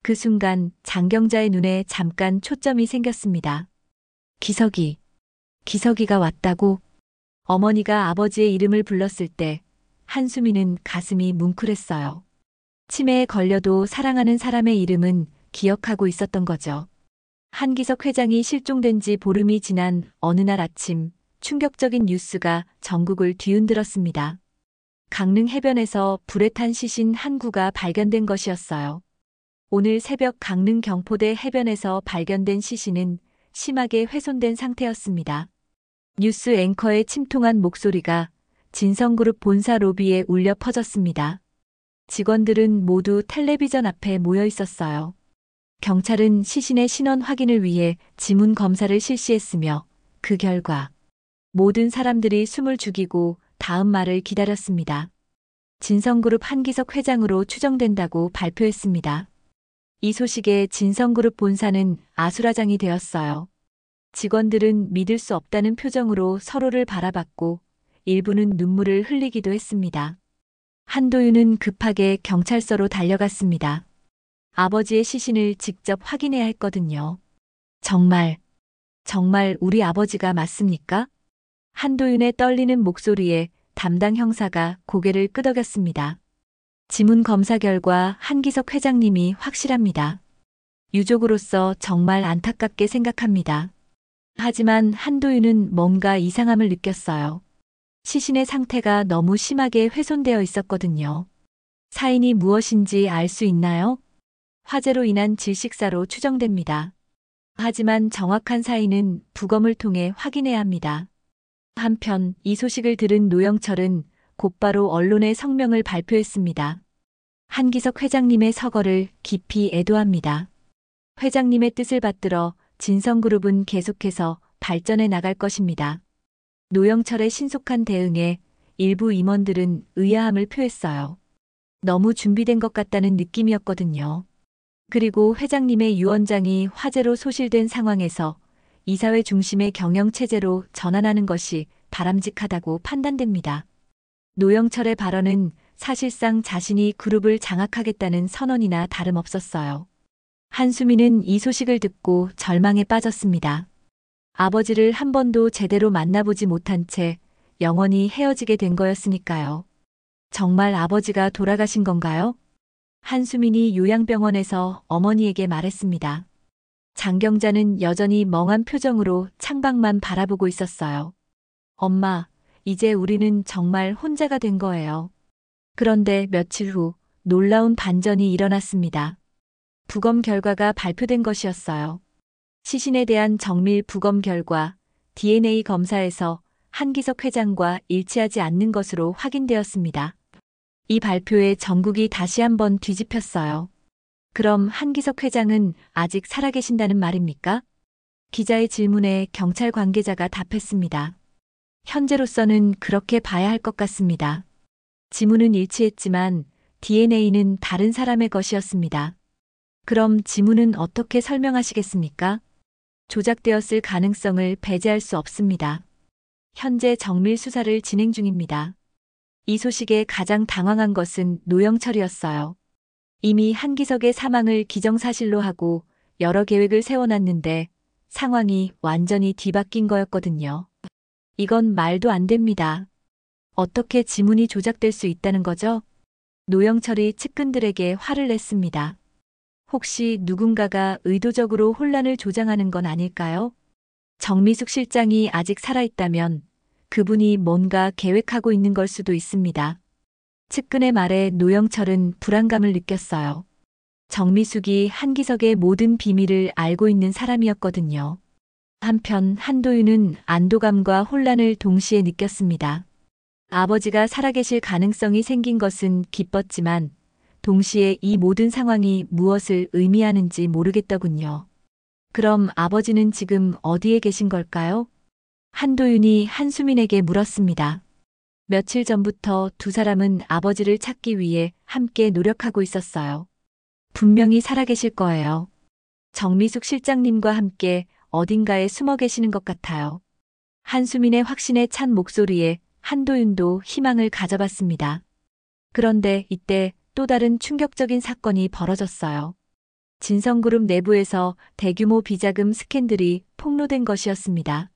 그 순간 장경자의 눈에 잠깐 초점이 생겼습니다. 기석이가 왔다고? 어머니가 아버지의 이름을 불렀을 때 한수민은 가슴이 뭉클했어요. 치매에 걸려도 사랑하는 사람의 이름은 기억하고 있었던 거죠. 한기석 회장이 실종된 지 보름이 지난 어느 날 아침 충격적인 뉴스가 전국을 뒤흔들었습니다. 강릉 해변에서 불에 탄 시신 한 구가 발견된 것이었어요. 오늘 새벽 강릉 경포대 해변에서 발견된 시신은 심하게 훼손된 상태였습니다. 뉴스 앵커의 침통한 목소리가 진성그룹 본사 로비에 울려 퍼졌습니다. 직원들은 모두 텔레비전 앞에 모여 있었어요. 경찰은 시신의 신원 확인을 위해 지문 검사를 실시했으며 그 결과 모든 사람들이 숨을 죽이고 다음 말을 기다렸습니다. 진성그룹 한기석 회장으로 추정된다고 발표했습니다. 이 소식에 진성그룹 본사는 아수라장이 되었어요. 직원들은 믿을 수 없다는 표정으로 서로를 바라봤고 일부는 눈물을 흘리기도 했습니다. 한도윤은 급하게 경찰서로 달려갔습니다. 아버지의 시신을 직접 확인해야 했거든요. 정말 우리 아버지가 맞습니까? 한도윤의 떨리는 목소리에 담당 형사가 고개를 끄덕였습니다. 지문 검사 결과 한기석 회장님이 확실합니다. 유족으로서 정말 안타깝게 생각합니다. 하지만 한도윤은 뭔가 이상함을 느꼈어요. 시신의 상태가 너무 심하게 훼손되어 있었거든요. 사인이 무엇인지 알 수 있나요? 화재로 인한 질식사로 추정됩니다. 하지만 정확한 사인은 부검을 통해 확인해야 합니다. 한편 이 소식을 들은 노영철은 곧바로 언론에 성명을 발표했습니다. 한기석 회장님의 서거를 깊이 애도합니다. 회장님의 뜻을 받들어 진성그룹은 계속해서 발전해 나갈 것입니다. 노영철의 신속한 대응에 일부 임원들은 의아함을 표했어요. 너무 준비된 것 같다는 느낌이었거든요. 그리고 회장님의 유언장이 화재로 소실된 상황에서 이사회 중심의 경영체제로 전환하는 것이 바람직하다고 판단됩니다. 노영철의 발언은 사실상 자신이 그룹을 장악하겠다는 선언이나 다름없었어요. 한수민은 이 소식을 듣고 절망에 빠졌습니다. 아버지를 한 번도 제대로 만나보지 못한 채 영원히 헤어지게 된 거였으니까요. 정말 아버지가 돌아가신 건가요? 한수민이 요양병원에서 어머니에게 말했습니다. 장경자는 여전히 멍한 표정으로 창밖만 바라보고 있었어요. 엄마, 이제 우리는 정말 혼자가 된 거예요. 그런데 며칠 후 놀라운 반전이 일어났습니다. 부검 결과가 발표된 것이었어요. 시신에 대한 정밀 부검 결과 DNA 검사에서 한기석 회장과 일치하지 않는 것으로 확인되었습니다. 이 발표에 전국이 다시 한번 뒤집혔어요. 그럼 한기석 회장은 아직 살아계신다는 말입니까? 기자의 질문에 경찰 관계자가 답했습니다. 현재로서는 그렇게 봐야 할 것 같습니다. 지문은 일치했지만 DNA는 다른 사람의 것이었습니다. 그럼 지문은 어떻게 설명하시겠습니까? 조작되었을 가능성을 배제할 수 없습니다. 현재 정밀 수사를 진행 중입니다. 이 소식에 가장 당황한 것은 노영철이었어요. 이미 한기석의 사망을 기정사실로 하고 여러 계획을 세워놨는데 상황이 완전히 뒤바뀐 거였거든요. 이건 말도 안 됩니다. 어떻게 지문이 조작될 수 있다는 거죠? 노영철이 측근들에게 화를 냈습니다. 혹시 누군가가 의도적으로 혼란을 조장하는 건 아닐까요? 정미숙 실장이 아직 살아있다면 그분이 뭔가 계획하고 있는 걸 수도 있습니다. 측근의 말에 노영철은 불안감을 느꼈어요. 정미숙이 한기석의 모든 비밀을 알고 있는 사람이었거든요. 한편 한도윤은 안도감과 혼란을 동시에 느꼈습니다. 아버지가 살아계실 가능성이 생긴 것은 기뻤지만 동시에 이 모든 상황이 무엇을 의미하는지 모르겠더군요. 그럼 아버지는 지금 어디에 계신 걸까요? 한도윤이 한수민에게 물었습니다. 며칠 전부터 두 사람은 아버지를 찾기 위해 함께 노력하고 있었어요. 분명히 살아계실 거예요. 정미숙 실장님과 함께 어딘가에 숨어 계시는 것 같아요. 한수민의 확신에 찬 목소리에 한도윤도 희망을 가져봤습니다. 그런데 이때 또 다른 충격적인 사건이 벌어졌어요. 진성그룹 내부에서 대규모 비자금 스캔들이 폭로된 것이었습니다.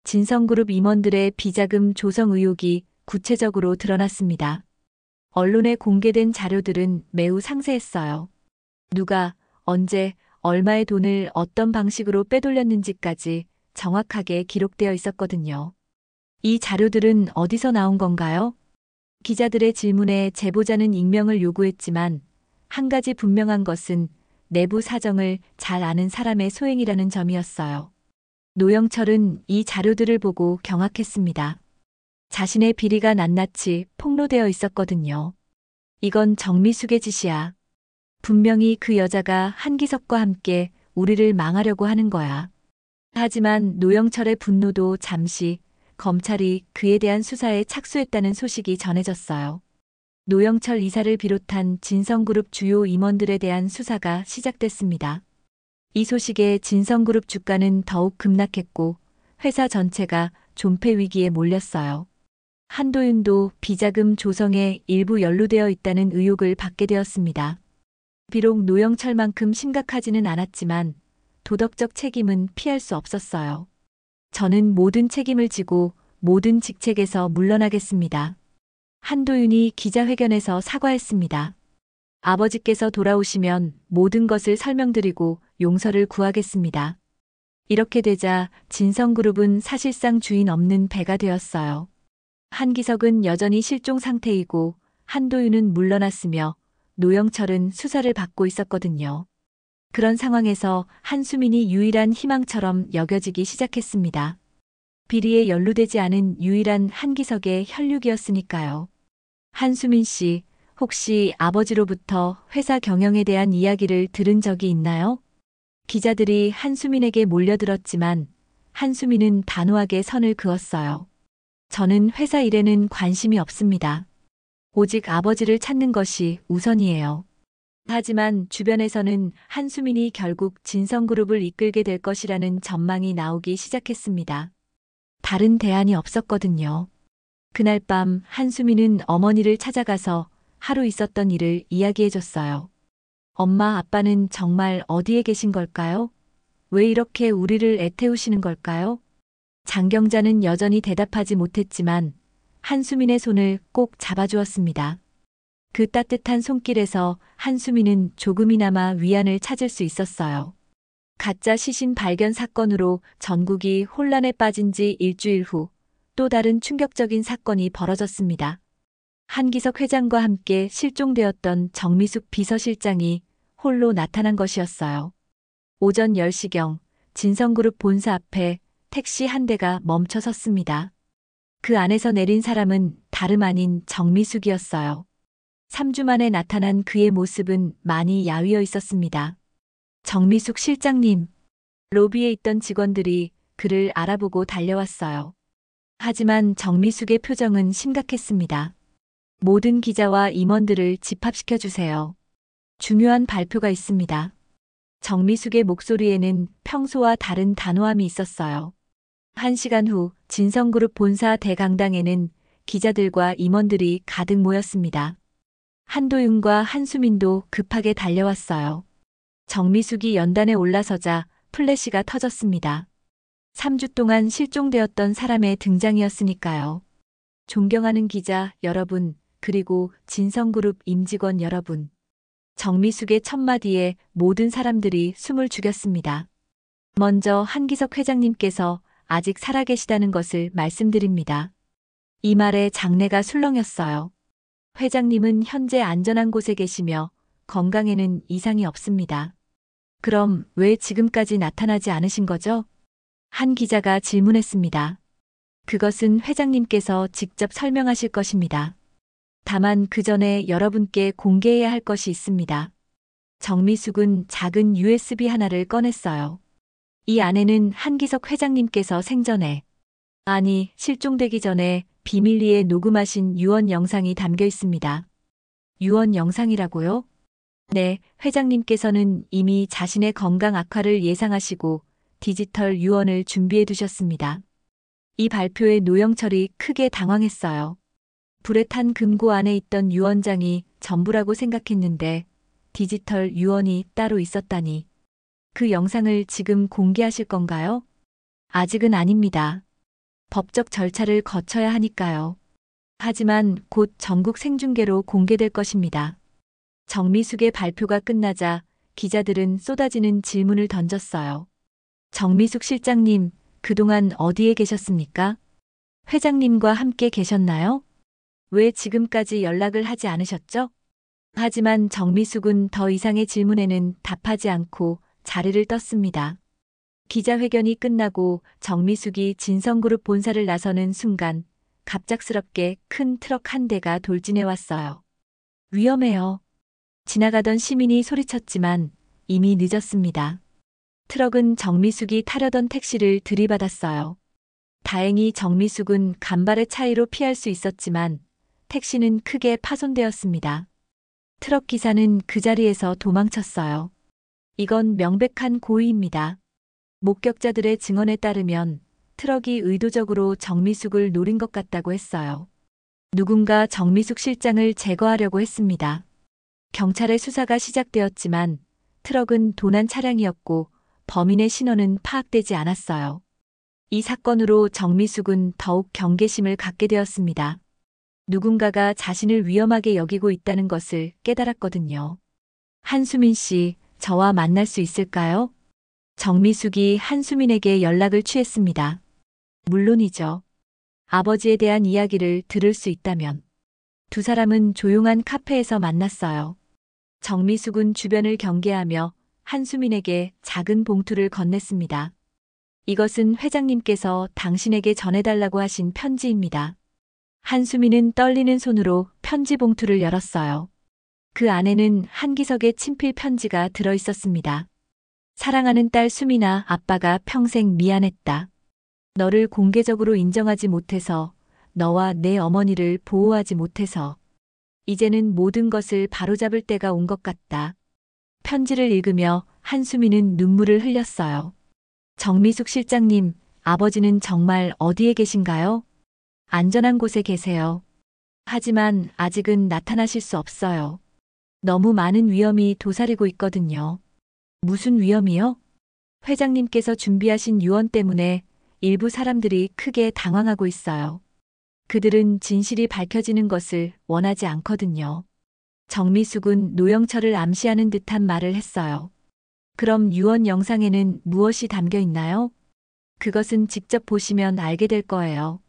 진성그룹 임원들의 비자금 조성 의혹이 구체적으로 드러났습니다. 언론에 공개된 자료들은 매우 상세했어요. 누가, 언제, 얼마의 돈을 어떤 방식으로 빼돌렸는지까지 정확하게 기록되어 있었거든요. 이 자료들은 어디서 나온 건가요? 기자들의 질문에 제보자는 익명을 요구했지만 한 가지 분명한 것은 내부 사정을 잘 아는 사람의 소행이라는 점이었어요. 노영철은 이 자료들을 보고 경악했습니다. 자신의 비리가 낱낱이 폭로되어 있었거든요. 이건 정미숙의 짓이야. 분명히 그 여자가 한기석과 함께 우리를 망하려고 하는 거야. 하지만 노영철의 분노도 잠시 검찰이 그에 대한 수사에 착수했다는 소식이 전해졌어요. 노영철 이사를 비롯한 진성그룹 주요 임원들에 대한 수사가 시작됐습니다. 이 소식에 진성그룹 주가는 더욱 급락했고 회사 전체가 존폐 위기에 몰렸어요. 한도윤도 비자금 조성에 일부 연루되어 있다는 의혹을 받게 되었습니다. 비록 노영철만큼 심각하지는 않았지만 도덕적 책임은 피할 수 없었어요. 저는 모든 책임을 지고 모든 직책에서 물러나겠습니다. 한도윤이 기자회견에서 사과했습니다. 아버지께서 돌아오시면 모든 것을 설명드리고 용서를 구하겠습니다. 이렇게 되자 진성그룹은 사실상 주인 없는 배가 되었어요. 한기석은 여전히 실종 상태이고 한도윤은 물러났으며 노영철은 수사를 받고 있었거든요. 그런 상황에서 한수민이 유일한 희망처럼 여겨지기 시작했습니다. 비리에 연루되지 않은 유일한 한기석의 혈육이었으니까요. 한수민 씨, 혹시 아버지로부터 회사 경영에 대한 이야기를 들은 적이 있나요? 기자들이 한수민에게 몰려들었지만 한수민은 단호하게 선을 그었어요. 저는 회사 일에는 관심이 없습니다. 오직 아버지를 찾는 것이 우선이에요. 하지만 주변에서는 한수민이 결국 진성그룹을 이끌게 될 것이라는 전망이 나오기 시작했습니다. 다른 대안이 없었거든요. 그날 밤 한수민은 어머니를 찾아가서 하루 있었던 일을 이야기해줬어요. 엄마, 아빠는 정말 어디에 계신 걸까요? 왜 이렇게 우리를 애태우시는 걸까요? 장경자는 여전히 대답하지 못했지만 한수민의 손을 꼭 잡아주었습니다. 그 따뜻한 손길에서 한수민은 조금이나마 위안을 찾을 수 있었어요. 가짜 시신 발견 사건으로 전국이 혼란에 빠진 지 일주일 후 또 다른 충격적인 사건이 벌어졌습니다. 한기석 회장과 함께 실종되었던 정미숙 비서실장이 홀로 나타난 것이었어요. 오전 10시경 진성그룹 본사 앞에 택시 한 대가 멈춰 섰습니다. 그 안에서 내린 사람은 다름 아닌 정미숙이었어요. 3주 만에 나타난 그의 모습은 많이 야위어 있었습니다. 정미숙 실장님. 로비에 있던 직원들이 그를 알아보고 달려왔어요. 하지만 정미숙의 표정은 심각했습니다. 모든 기자와 임원들을 집합시켜 주세요. 중요한 발표가 있습니다. 정미숙의 목소리에는 평소와 다른 단호함이 있었어요. 1시간 후 진성그룹 본사 대강당에는 기자들과 임원들이 가득 모였습니다. 한도윤과 한수민도 급하게 달려왔어요. 정미숙이 연단에 올라서자 플래시가 터졌습니다. 3주 동안 실종되었던 사람의 등장이었으니까요. 존경하는 기자 여러분, 그리고 진성그룹 임직원 여러분. 정미숙의 첫마디에 모든 사람들이 숨을 죽였습니다. 먼저 한기석 회장님께서 아직 살아계시다는 것을 말씀드립니다. 이 말에 장내가 술렁였어요. 회장님은 현재 안전한 곳에 계시며 건강에는 이상이 없습니다. 그럼 왜 지금까지 나타나지 않으신 거죠? 한 기자가 질문했습니다. 그것은 회장님께서 직접 설명하실 것입니다. 다만 그 전에 여러분께 공개해야 할 것이 있습니다. 정미숙은 작은 USB 하나를 꺼냈어요. 이 안에는 한기석 회장님께서 생전에, 아니 실종되기 전에 비밀리에 녹음하신 유언 영상이 담겨 있습니다. 유언 영상이라고요? 네, 회장님께서는 이미 자신의 건강 악화를 예상하시고 디지털 유언을 준비해 두셨습니다. 이 발표에 노영철이 크게 당황했어요. 불에 탄 금고 안에 있던 유언장이 전부라고 생각했는데 디지털 유언이 따로 있었다니. 그 영상을 지금 공개하실 건가요? 아직은 아닙니다. 법적 절차를 거쳐야 하니까요. 하지만 곧 전국 생중계로 공개될 것입니다. 정미숙의 발표가 끝나자 기자들은 쏟아지는 질문을 던졌어요. 정미숙 실장님, 그동안 어디에 계셨습니까? 회장님과 함께 계셨나요? 왜 지금까지 연락을 하지 않으셨죠? 하지만 정미숙은 더 이상의 질문에는 답하지 않고 자리를 떴습니다. 기자회견이 끝나고 정미숙이 진성그룹 본사를 나서는 순간 갑작스럽게 큰 트럭 한 대가 돌진해 왔어요. 위험해요. 지나가던 시민이 소리쳤지만 이미 늦었습니다. 트럭은 정미숙이 타려던 택시를 들이받았어요. 다행히 정미숙은 간발의 차이로 피할 수 있었지만 택시는 크게 파손되었습니다. 트럭 기사는 그 자리에서 도망쳤어요. 이건 명백한 고의입니다. 목격자들의 증언에 따르면 트럭이 의도적으로 정미숙을 노린 것 같다고 했어요. 누군가 정미숙 실장을 제거하려고 했습니다. 경찰의 수사가 시작되었지만 트럭은 도난 차량이었고 범인의 신원은 파악되지 않았어요. 이 사건으로 정미숙은 더욱 경계심을 갖게 되었습니다. 누군가가 자신을 위험하게 여기고 있다는 것을 깨달았거든요. 한수민 씨, 저와 만날 수 있을까요? 정미숙이 한수민에게 연락을 취했습니다. 물론이죠. 아버지에 대한 이야기를 들을 수 있다면. 두 사람은 조용한 카페에서 만났어요. 정미숙은 주변을 경계하며 한수민에게 작은 봉투를 건넸습니다. 이것은 회장님께서 당신에게 전해달라고 하신 편지입니다. 한수민은 떨리는 손으로 편지 봉투를 열었어요. 그 안에는 한기석의 친필 편지가 들어 있었습니다. 사랑하는 딸 수민아, 아빠가 평생 미안했다. 너를 공개적으로 인정하지 못해서, 너와 내 어머니를 보호하지 못해서, 이제는 모든 것을 바로잡을 때가 온 것 같다. 편지를 읽으며 한수민은 눈물을 흘렸어요. 정미숙 실장님, 아버지는 정말 어디에 계신가요? 안전한 곳에 계세요. 하지만 아직은 나타나실 수 없어요. 너무 많은 위험이 도사리고 있거든요. 무슨 위험이요? 회장님께서 준비하신 유언 때문에 일부 사람들이 크게 당황하고 있어요. 그들은 진실이 밝혀지는 것을 원하지 않거든요. 정미숙은 노영철을 암시하는 듯한 말을 했어요. 그럼 유언 영상에는 무엇이 담겨 있나요? 그것은 직접 보시면 알게 될 거예요.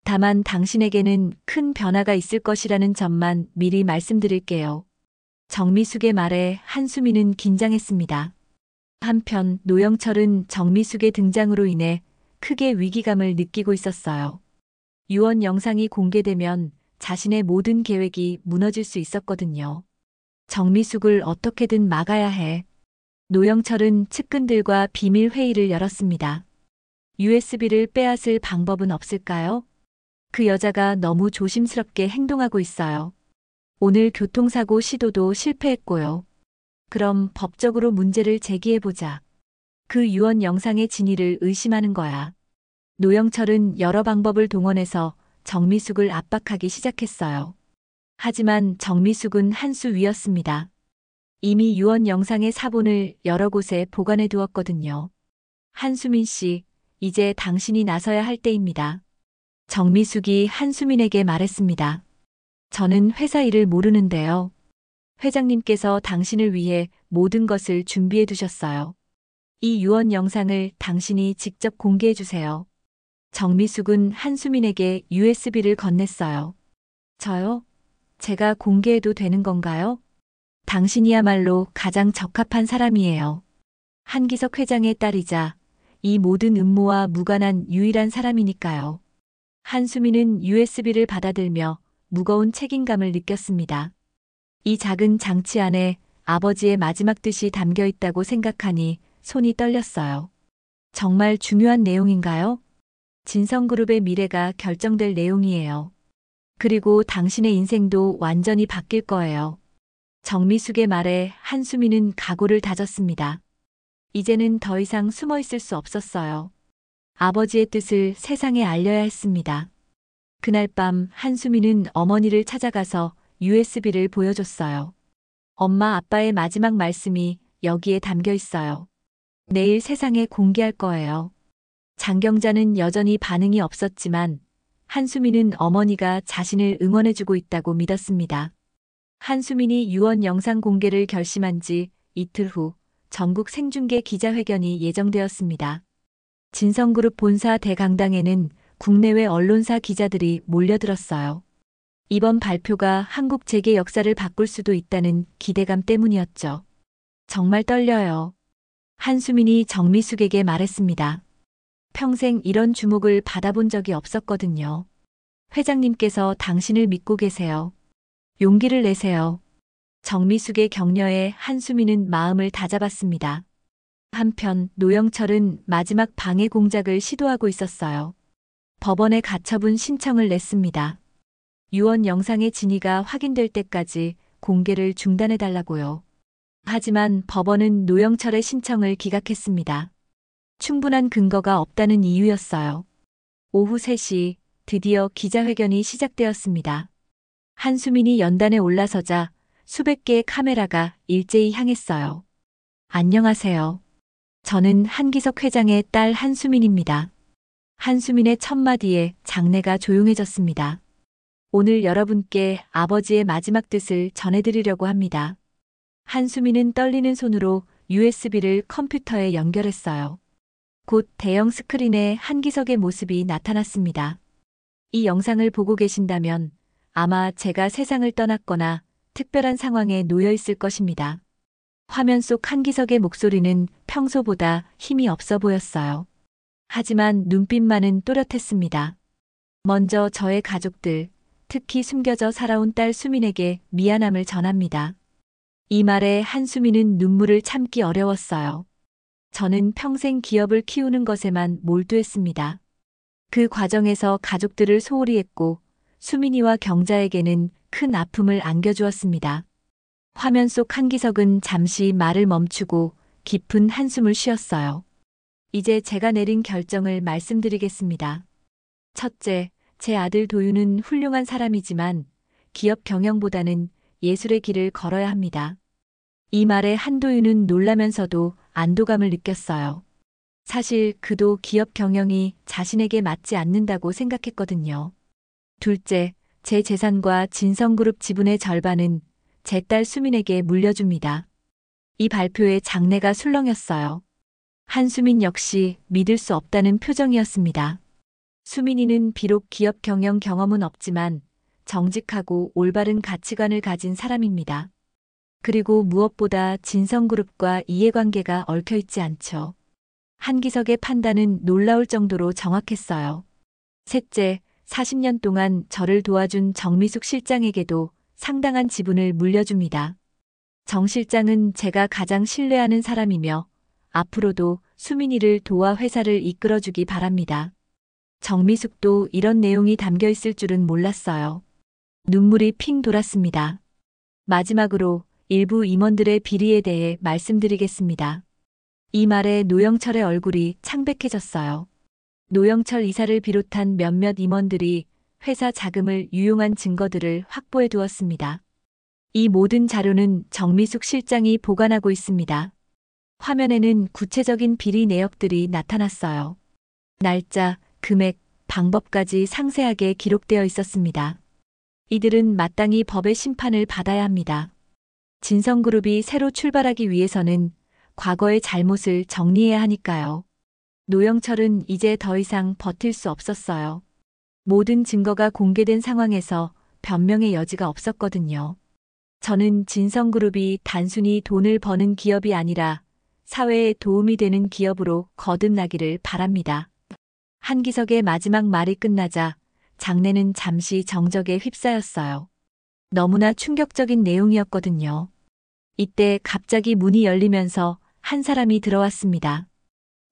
다만 당신에게는 큰 변화가 있을 것이라는 점만 미리 말씀드릴게요. 정미숙의 말에 한수민은 긴장했습니다. 한편 노영철은 정미숙의 등장으로 인해 크게 위기감을 느끼고 있었어요. 유언 영상이 공개되면 자신의 모든 계획이 무너질 수 있었거든요. 정미숙을 어떻게든 막아야 해. 노영철은 측근들과 비밀 회의를 열었습니다. USB를 빼앗을 방법은 없을까요? 그 여자가 너무 조심스럽게 행동하고 있어요. 오늘 교통사고 시도도 실패했고요. 그럼 법적으로 문제를 제기해보자. 그 유언 영상의 진위를 의심하는 거야. 노영철은 여러 방법을 동원해서 정미숙을 압박하기 시작했어요. 하지만 정미숙은 한 수 위였습니다. 이미 유언 영상의 사본을 여러 곳에 보관해 두었거든요. 한수민 씨, 이제 당신이 나서야 할 때입니다. 정미숙이 한수민에게 말했습니다. 저는 회사 일을 모르는데요. 회장님께서 당신을 위해 모든 것을 준비해 두셨어요. 이 유언 영상을 당신이 직접 공개해 주세요. 정미숙은 한수민에게 USB를 건넸어요. 저요? 제가 공개해도 되는 건가요? 당신이야말로 가장 적합한 사람이에요. 한기석 회장의 딸이자 이 모든 음모와 무관한 유일한 사람이니까요. 한수민은 USB를 받아들며 무거운 책임감을 느꼈습니다. 이 작은 장치 안에 아버지의 마지막 뜻이 담겨 있다고 생각하니 손이 떨렸어요. 정말 중요한 내용인가요? 진성그룹의 미래가 결정될 내용이에요. 그리고 당신의 인생도 완전히 바뀔 거예요. 정미숙의 말에 한수민은 각오를 다졌습니다. 이제는 더 이상 숨어 있을 수 없었어요. 아버지의 뜻을 세상에 알려야 했습니다. 그날 밤 한수민은 어머니를 찾아가서 USB를 보여줬어요. 엄마 아빠의 마지막 말씀이 여기에 담겨 있어요. 내일 세상에 공개할 거예요. 장경자는 여전히 반응이 없었지만 한수민은 어머니가 자신을 응원해주고 있다고 믿었습니다. 한수민이 유언 영상 공개를 결심한 지 이틀 후 전국 생중계 기자회견이 예정되었습니다. 진성그룹 본사 대강당에는 국내외 언론사 기자들이 몰려들었어요. 이번 발표가 한국 재계 역사를 바꿀 수도 있다는 기대감 때문이었죠. 정말 떨려요. 한수민이 정미숙에게 말했습니다. 평생 이런 주목을 받아본 적이 없었거든요. 회장님께서 당신을 믿고 계세요. 용기를 내세요. 정미숙의 격려에 한수민은 마음을 다잡았습니다. 한편 노영철은 마지막 방해 공작을 시도하고 있었어요. 법원에 가처분 신청을 냈습니다. 유언 영상의 진위가 확인될 때까지 공개를 중단해달라고요. 하지만 법원은 노영철의 신청을 기각했습니다. 충분한 근거가 없다는 이유였어요. 오후 3시 드디어 기자회견이 시작되었습니다. 한수민이 연단에 올라서자 수백 개의 카메라가 일제히 향했어요. 안녕하세요. 저는 한기석 회장의 딸 한수민입니다. 한수민의 첫마디에 장내가 조용해졌습니다. 오늘 여러분께 아버지의 마지막 뜻을 전해드리려고 합니다. 한수민은 떨리는 손으로 USB를 컴퓨터에 연결했어요. 곧 대형 스크린에 한기석의 모습이 나타났습니다. 이 영상을 보고 계신다면 아마 제가 세상을 떠났거나 특별한 상황에 놓여 있을 것입니다. 화면 속 한기석의 목소리는 평소보다 힘이 없어 보였어요. 하지만 눈빛만은 또렷했습니다. 먼저 저의 가족들, 특히 숨겨져 살아온 딸 수민에게 미안함을 전합니다. 이 말에 한수민은 눈물을 참기 어려웠어요. 저는 평생 기업을 키우는 것에만 몰두했습니다. 그 과정에서 가족들을 소홀히 했고 수민이와 경자에게는 큰 아픔을 안겨주었습니다. 화면 속 한기석은 잠시 말을 멈추고 깊은 한숨을 쉬었어요. 이제 제가 내린 결정을 말씀드리겠습니다. 첫째, 제 아들 도윤은 훌륭한 사람이지만 기업 경영보다는 예술의 길을 걸어야 합니다. 이 말에 한도윤은 놀라면서도 안도감을 느꼈어요. 사실 그도 기업 경영이 자신에게 맞지 않는다고 생각했거든요. 둘째, 제 재산과 진성그룹 지분의 절반은 제 딸 수민에게 물려줍니다. 이 발표에 장내가 술렁였어요. 한수민 역시 믿을 수 없다는 표정이었습니다. 수민이는 비록 기업 경영 경험은 없지만 정직하고 올바른 가치관을 가진 사람입니다. 그리고 무엇보다 진성그룹과 이해관계가 얽혀있지 않죠. 한기석의 판단은 놀라울 정도로 정확했어요. 셋째, 40년 동안 저를 도와준 정미숙 실장에게도 상당한 지분을 물려줍니다. 정 실장은 제가 가장 신뢰하는 사람이며 앞으로도 수민이를 도와 회사를 이끌어주기 바랍니다. 정미숙도 이런 내용이 담겨 있을 줄은 몰랐어요. 눈물이 핑 돌았습니다. 마지막으로 일부 임원들의 비리에 대해 말씀드리겠습니다. 이 말에 노영철의 얼굴이 창백해졌어요. 노영철 이사를 비롯한 몇몇 임원들이 회사 자금을 유용한 증거들을 확보해 두었습니다. 이 모든 자료는 정미숙 실장이 보관하고 있습니다. 화면에는 구체적인 비리 내역들이 나타났어요. 날짜, 금액, 방법까지 상세하게 기록되어 있었습니다. 이들은 마땅히 법의 심판을 받아야 합니다. 진성그룹이 새로 출발하기 위해서는 과거의 잘못을 정리해야 하니까요. 노영철은 이제 더 이상 버틸 수 없었어요. 모든 증거가 공개된 상황에서 변명의 여지가 없었거든요. 저는 진성그룹이 단순히 돈을 버는 기업이 아니라 사회에 도움이 되는 기업으로 거듭나기를 바랍니다. 한기석의 마지막 말이 끝나자 장내는 잠시 정적에 휩싸였어요. 너무나 충격적인 내용이었거든요. 이때 갑자기 문이 열리면서 한 사람이 들어왔습니다.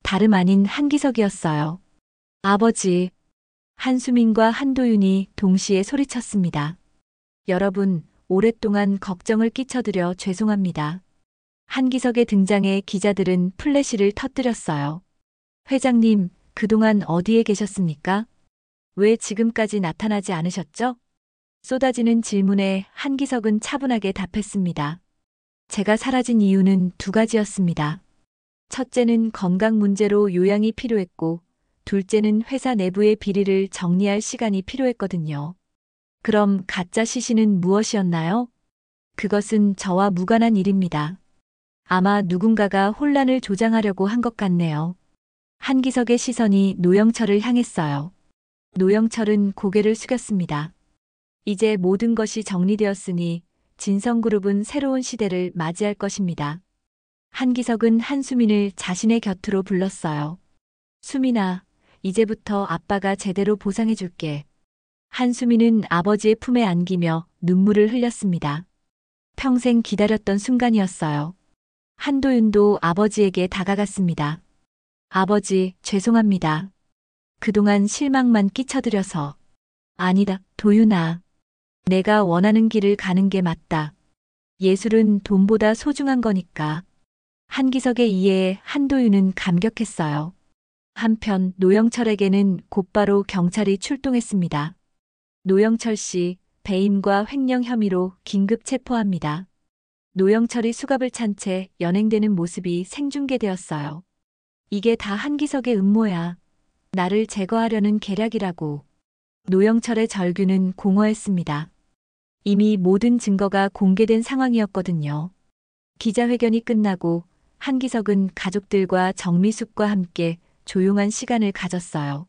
다름 아닌 한기석이었어요. 아버지. 한수민과 한도윤이 동시에 소리쳤습니다. 여러분, 오랫동안 걱정을 끼쳐드려 죄송합니다. 한기석의 등장에 기자들은 플래시를 터뜨렸어요. 회장님, 그동안 어디에 계셨습니까? 왜 지금까지 나타나지 않으셨죠? 쏟아지는 질문에 한기석은 차분하게 답했습니다. 제가 사라진 이유는 두 가지였습니다. 첫째는 건강 문제로 요양이 필요했고, 둘째는 회사 내부의 비리를 정리할 시간이 필요했거든요. 그럼 가짜 시신은 무엇이었나요? 그것은 저와 무관한 일입니다. 아마 누군가가 혼란을 조장하려고 한 것 같네요. 한기석의 시선이 노영철을 향했어요. 노영철은 고개를 숙였습니다. 이제 모든 것이 정리되었으니 진성그룹은 새로운 시대를 맞이할 것입니다. 한기석은 한수민을 자신의 곁으로 불렀어요. 수민아, 이제부터 아빠가 제대로 보상해줄게. 한수민은 아버지의 품에 안기며 눈물을 흘렸습니다. 평생 기다렸던 순간이었어요. 한도윤도 아버지에게 다가갔습니다. 아버지, 죄송합니다. 그동안 실망만 끼쳐드려서. 아니다, 도윤아. 내가 원하는 길을 가는 게 맞다. 예술은 돈보다 소중한 거니까. 한기석의 이해에 한도윤은 감격했어요. 한편 노영철에게는 곧바로 경찰이 출동했습니다. 노영철 씨, 배임과 횡령 혐의로 긴급 체포합니다. 노영철이 수갑을 찬 채 연행되는 모습이 생중계되었어요. 이게 다 한기석의 음모야. 나를 제거하려는 계략이라고. 노영철의 절규는 공허했습니다. 이미 모든 증거가 공개된 상황이었거든요. 기자회견이 끝나고 한기석은 가족들과 정미숙과 함께 조용한 시간을 가졌어요.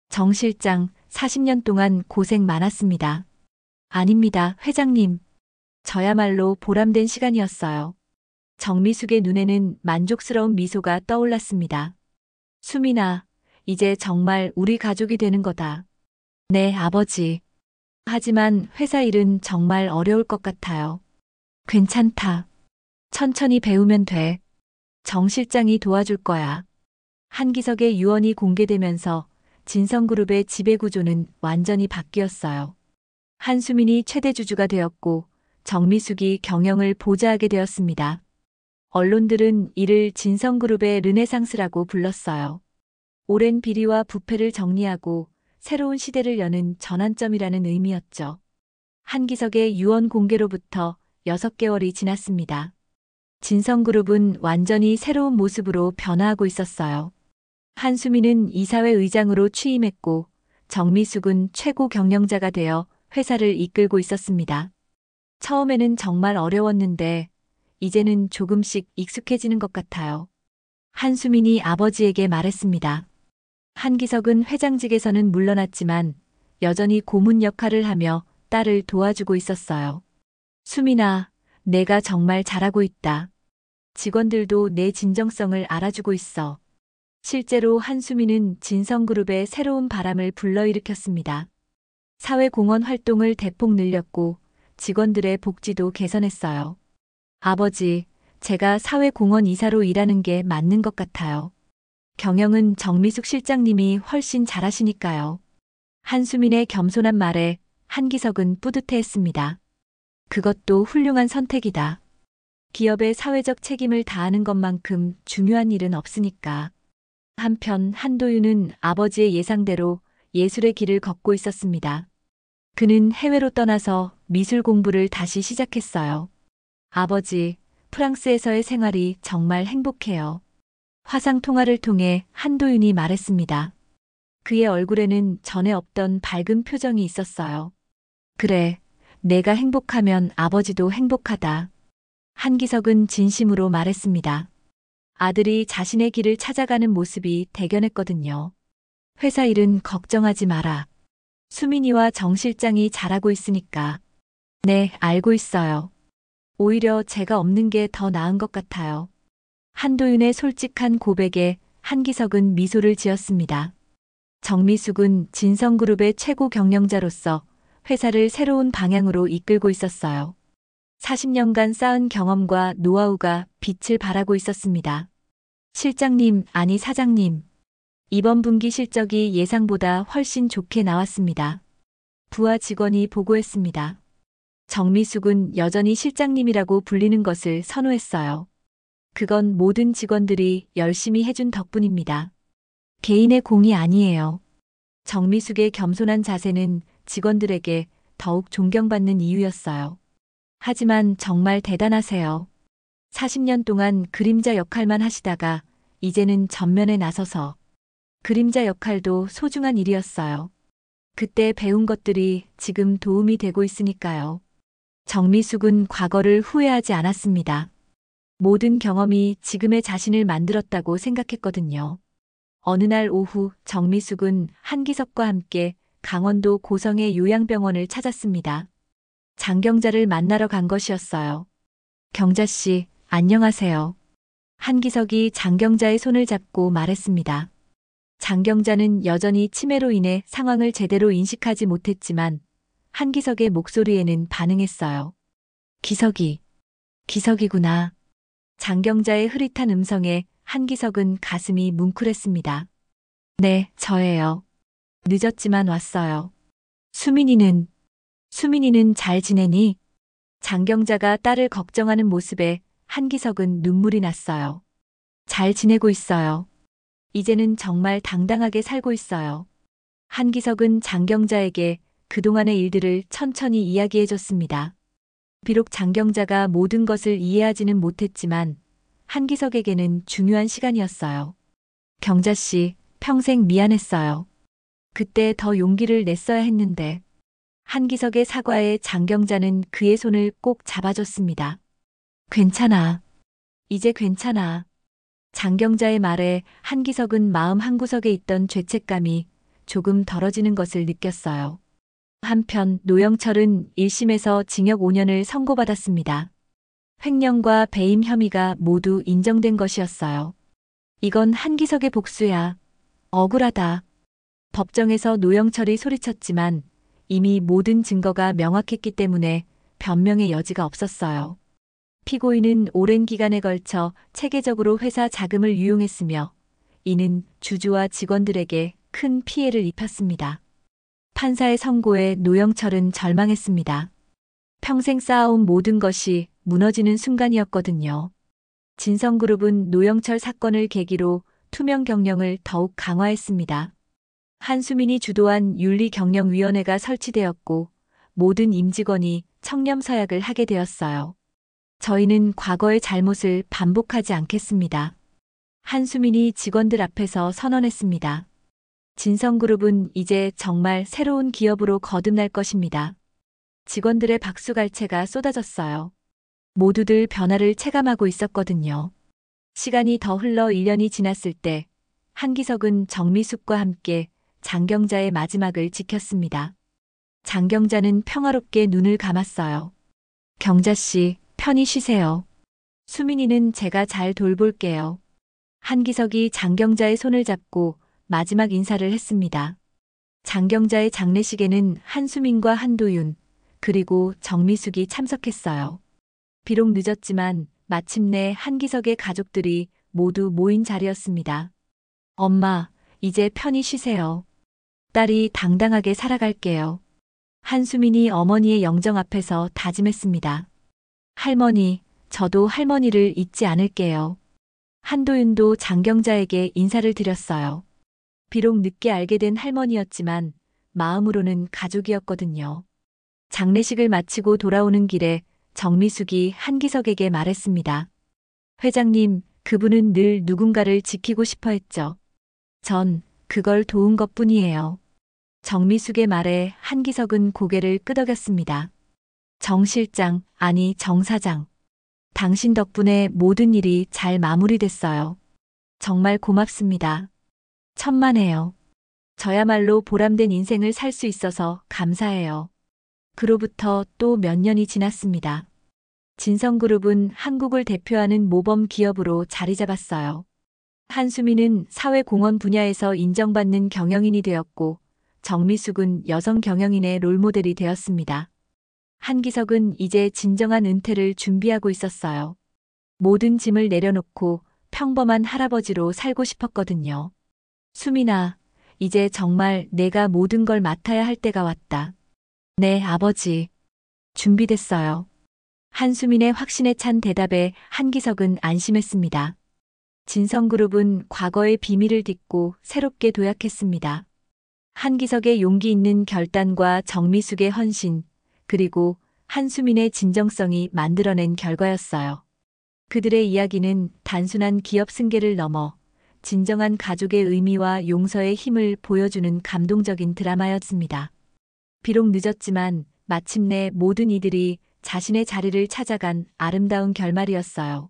정 실장, 40년 동안 고생 많았습니다. 아닙니다, 회장님. 저야말로 보람된 시간이었어요. 정미숙의 눈에는 만족스러운 미소가 떠올랐습니다. 수민아, 이제 정말 우리 가족이 되는 거다. 네, 아버지. 하지만 회사 일은 정말 어려울 것 같아요. 괜찮다. 천천히 배우면 돼. 정 실장이 도와줄 거야. 한기석의 유언이 공개되면서 진성그룹의 지배구조는 완전히 바뀌었어요. 한수민이 최대 주주가 되었고 정미숙이 경영을 보좌하게 되었습니다. 언론들은 이를 진성그룹의 르네상스라고 불렀어요. 오랜 비리와 부패를 정리하고 새로운 시대를 여는 전환점이라는 의미였죠. 한기석의 유언 공개로부터 6개월이 지났습니다. 진성그룹은 완전히 새로운 모습으로 변화하고 있었어요. 한수민은 이사회 의장으로 취임했고 정미숙은 최고 경영자가 되어 회사를 이끌고 있었습니다. 처음에는 정말 어려웠는데 이제는 조금씩 익숙해지는 것 같아요. 한수민이 아버지에게 말했습니다. 한기석은 회장직에서는 물러났지만 여전히 고문 역할을 하며 딸을 도와주고 있었어요. 수민아, 내가 정말 잘하고 있다. 직원들도 내 진정성을 알아주고 있어. 실제로 한수민은 진성그룹의 새로운 바람을 불러일으켰습니다. 사회공헌 활동을 대폭 늘렸고 직원들의 복지도 개선했어요. 아버지, 제가 사회공헌 이사로 일하는 게 맞는 것 같아요. 경영은 정미숙 실장님이 훨씬 잘하시니까요. 한수민의 겸손한 말에 한기석은 뿌듯해했습니다. 그것도 훌륭한 선택이다. 기업의 사회적 책임을 다하는 것만큼 중요한 일은 없으니까. 한편 한도윤은 아버지의 예상대로 예술의 길을 걷고 있었습니다. 그는 해외로 떠나서 미술 공부를 다시 시작했어요. 아버지, 프랑스에서의 생활이 정말 행복해요. 화상 통화를 통해 한도윤이 말했습니다. 그의 얼굴에는 전에 없던 밝은 표정이 있었어요. 그래, 내가 행복하면 아버지도 행복하다. 한기석은 진심으로 말했습니다. 아들이 자신의 길을 찾아가는 모습이 대견했거든요. 회사 일은 걱정하지 마라. 수민이와 정 실장이 잘하고 있으니까. 네, 알고 있어요. 오히려 제가 없는 게 더 나은 것 같아요. 한도윤의 솔직한 고백에 한기석은 미소를 지었습니다. 정미숙은 진성그룹의 최고 경영자로서 회사를 새로운 방향으로 이끌고 있었어요. 40년간 쌓은 경험과 노하우가 빛을 발하고 있었습니다. 실장님, 아니 사장님. 이번 분기 실적이 예상보다 훨씬 좋게 나왔습니다. 부하 직원이 보고했습니다. 정미숙은 여전히 실장님이라고 불리는 것을 선호했어요. 그건 모든 직원들이 열심히 해준 덕분입니다. 개인의 공이 아니에요. 정미숙의 겸손한 자세는 직원들에게 더욱 존경받는 이유였어요. 하지만 정말 대단하세요. 40년 동안 그림자 역할만 하시다가 이제는 전면에 나서서 그림자 역할도 소중한 일이었어요. 그때 배운 것들이 지금 도움이 되고 있으니까요. 정미숙은 과거를 후회하지 않았습니다. 모든 경험이 지금의 자신을 만들었다고 생각했거든요. 어느 날 오후 정미숙은 한기석과 함께 강원도 고성의 요양병원을 찾았습니다. 장경자를 만나러 간 것이었어요. 경자 씨, 안녕하세요. 한기석이 장경자의 손을 잡고 말했습니다. 장경자는 여전히 치매로 인해 상황을 제대로 인식하지 못했지만 한기석의 목소리에는 반응했어요. 기석이, 기석이구나. 장경자의 흐릿한 음성에 한기석은 가슴이 뭉클했습니다. 네, 저예요. 늦었지만 왔어요. 수민이는 잘 지내니? 장경자가 딸을 걱정하는 모습에 한기석은 눈물이 났어요. 잘 지내고 있어요. 이제는 정말 당당하게 살고 있어요. 한기석은 장경자에게 그동안의 일들을 천천히 이야기해 줬습니다. 비록 장경자가 모든 것을 이해하지는 못했지만 한기석에게는 중요한 시간이었어요. 경자 씨, 평생 미안했어요. 그때 더 용기를 냈어야 했는데. 한기석의 사과에 장경자는 그의 손을 꼭 잡아줬습니다. 괜찮아. 이제 괜찮아. 장경자의 말에 한기석은 마음 한구석에 있던 죄책감이 조금 덜어지는 것을 느꼈어요. 한편 노영철은 1심에서 징역 5년을 선고받았습니다. 횡령과 배임 혐의가 모두 인정된 것이었어요. 이건 한기석의 복수야. 억울하다. 법정에서 노영철이 소리쳤지만 이미 모든 증거가 명확했기 때문에 변명의 여지가 없었어요. 피고인은 오랜 기간에 걸쳐 체계적으로 회사 자금을 유용했으며 이는 주주와 직원들에게 큰 피해를 입혔습니다. 판사의 선고에 노영철은 절망했습니다. 평생 쌓아온 모든 것이 무너지는 순간이었거든요. 진성그룹은 노영철 사건을 계기로 투명 경영을 더욱 강화했습니다. 한수민이 주도한 윤리경영위원회가 설치되었고 모든 임직원이 청렴서약을 하게 되었어요. 저희는 과거의 잘못을 반복하지 않겠습니다. 한수민이 직원들 앞에서 선언했습니다. 진성그룹은 이제 정말 새로운 기업으로 거듭날 것입니다. 직원들의 박수갈채가 쏟아졌어요. 모두들 변화를 체감하고 있었거든요. 시간이 더 흘러 1년이 지났을 때 한기석은 정미숙과 함께 장경자의 마지막을 지켰습니다. 장경자는 평화롭게 눈을 감았어요. 경자 씨, 편히 쉬세요. 수민이는 제가 잘 돌볼게요. 한기석이 장경자의 손을 잡고 마지막 인사를 했습니다. 장경자의 장례식에는 한수민과 한도윤, 그리고 정미숙이 참석했어요. 비록 늦었지만 마침내 한기석의 가족들이 모두 모인 자리였습니다. 엄마, 이제 편히 쉬세요. 딸이 당당하게 살아갈게요. 한수민이 어머니의 영정 앞에서 다짐했습니다. 할머니, 저도 할머니를 잊지 않을게요. 한도윤도 장경자에게 인사를 드렸어요. 비록 늦게 알게 된 할머니였지만 마음으로는 가족이었거든요. 장례식을 마치고 돌아오는 길에 정미숙이 한기석에게 말했습니다. 회장님, 그분은 늘 누군가를 지키고 싶어 했죠. 전 그걸 도운 것뿐이에요. 정미숙의 말에 한기석은 고개를 끄덕였습니다. 정 실장, 아니 정 사장. 당신 덕분에 모든 일이 잘 마무리됐어요. 정말 고맙습니다. 천만에요. 저야말로 보람된 인생을 살 수 있어서 감사해요. 그로부터 또 몇 년이 지났습니다. 진성그룹은 한국을 대표하는 모범 기업으로 자리 잡았어요. 한수민은 사회공헌 분야에서 인정받는 경영인이 되었고 정미숙은 여성 경영인의 롤모델이 되었습니다. 한기석은 이제 진정한 은퇴를 준비하고 있었어요. 모든 짐을 내려놓고 평범한 할아버지로 살고 싶었거든요. 수민아, 이제 정말 내가 모든 걸 맡아야 할 때가 왔다. 네, 아버지. 준비됐어요. 한수민의 확신에 찬 대답에 한기석은 안심했습니다. 진성그룹은 과거의 비밀을 딛고 새롭게 도약했습니다. 한기석의 용기 있는 결단과 정미숙의 헌신, 그리고 한수민의 진정성이 만들어낸 결과였어요. 그들의 이야기는 단순한 기업 승계를 넘어 진정한 가족의 의미와 용서의 힘을 보여주는 감동적인 드라마였습니다. 비록 늦었지만 마침내 모든 이들이 자신의 자리를 찾아간 아름다운 결말이었어요.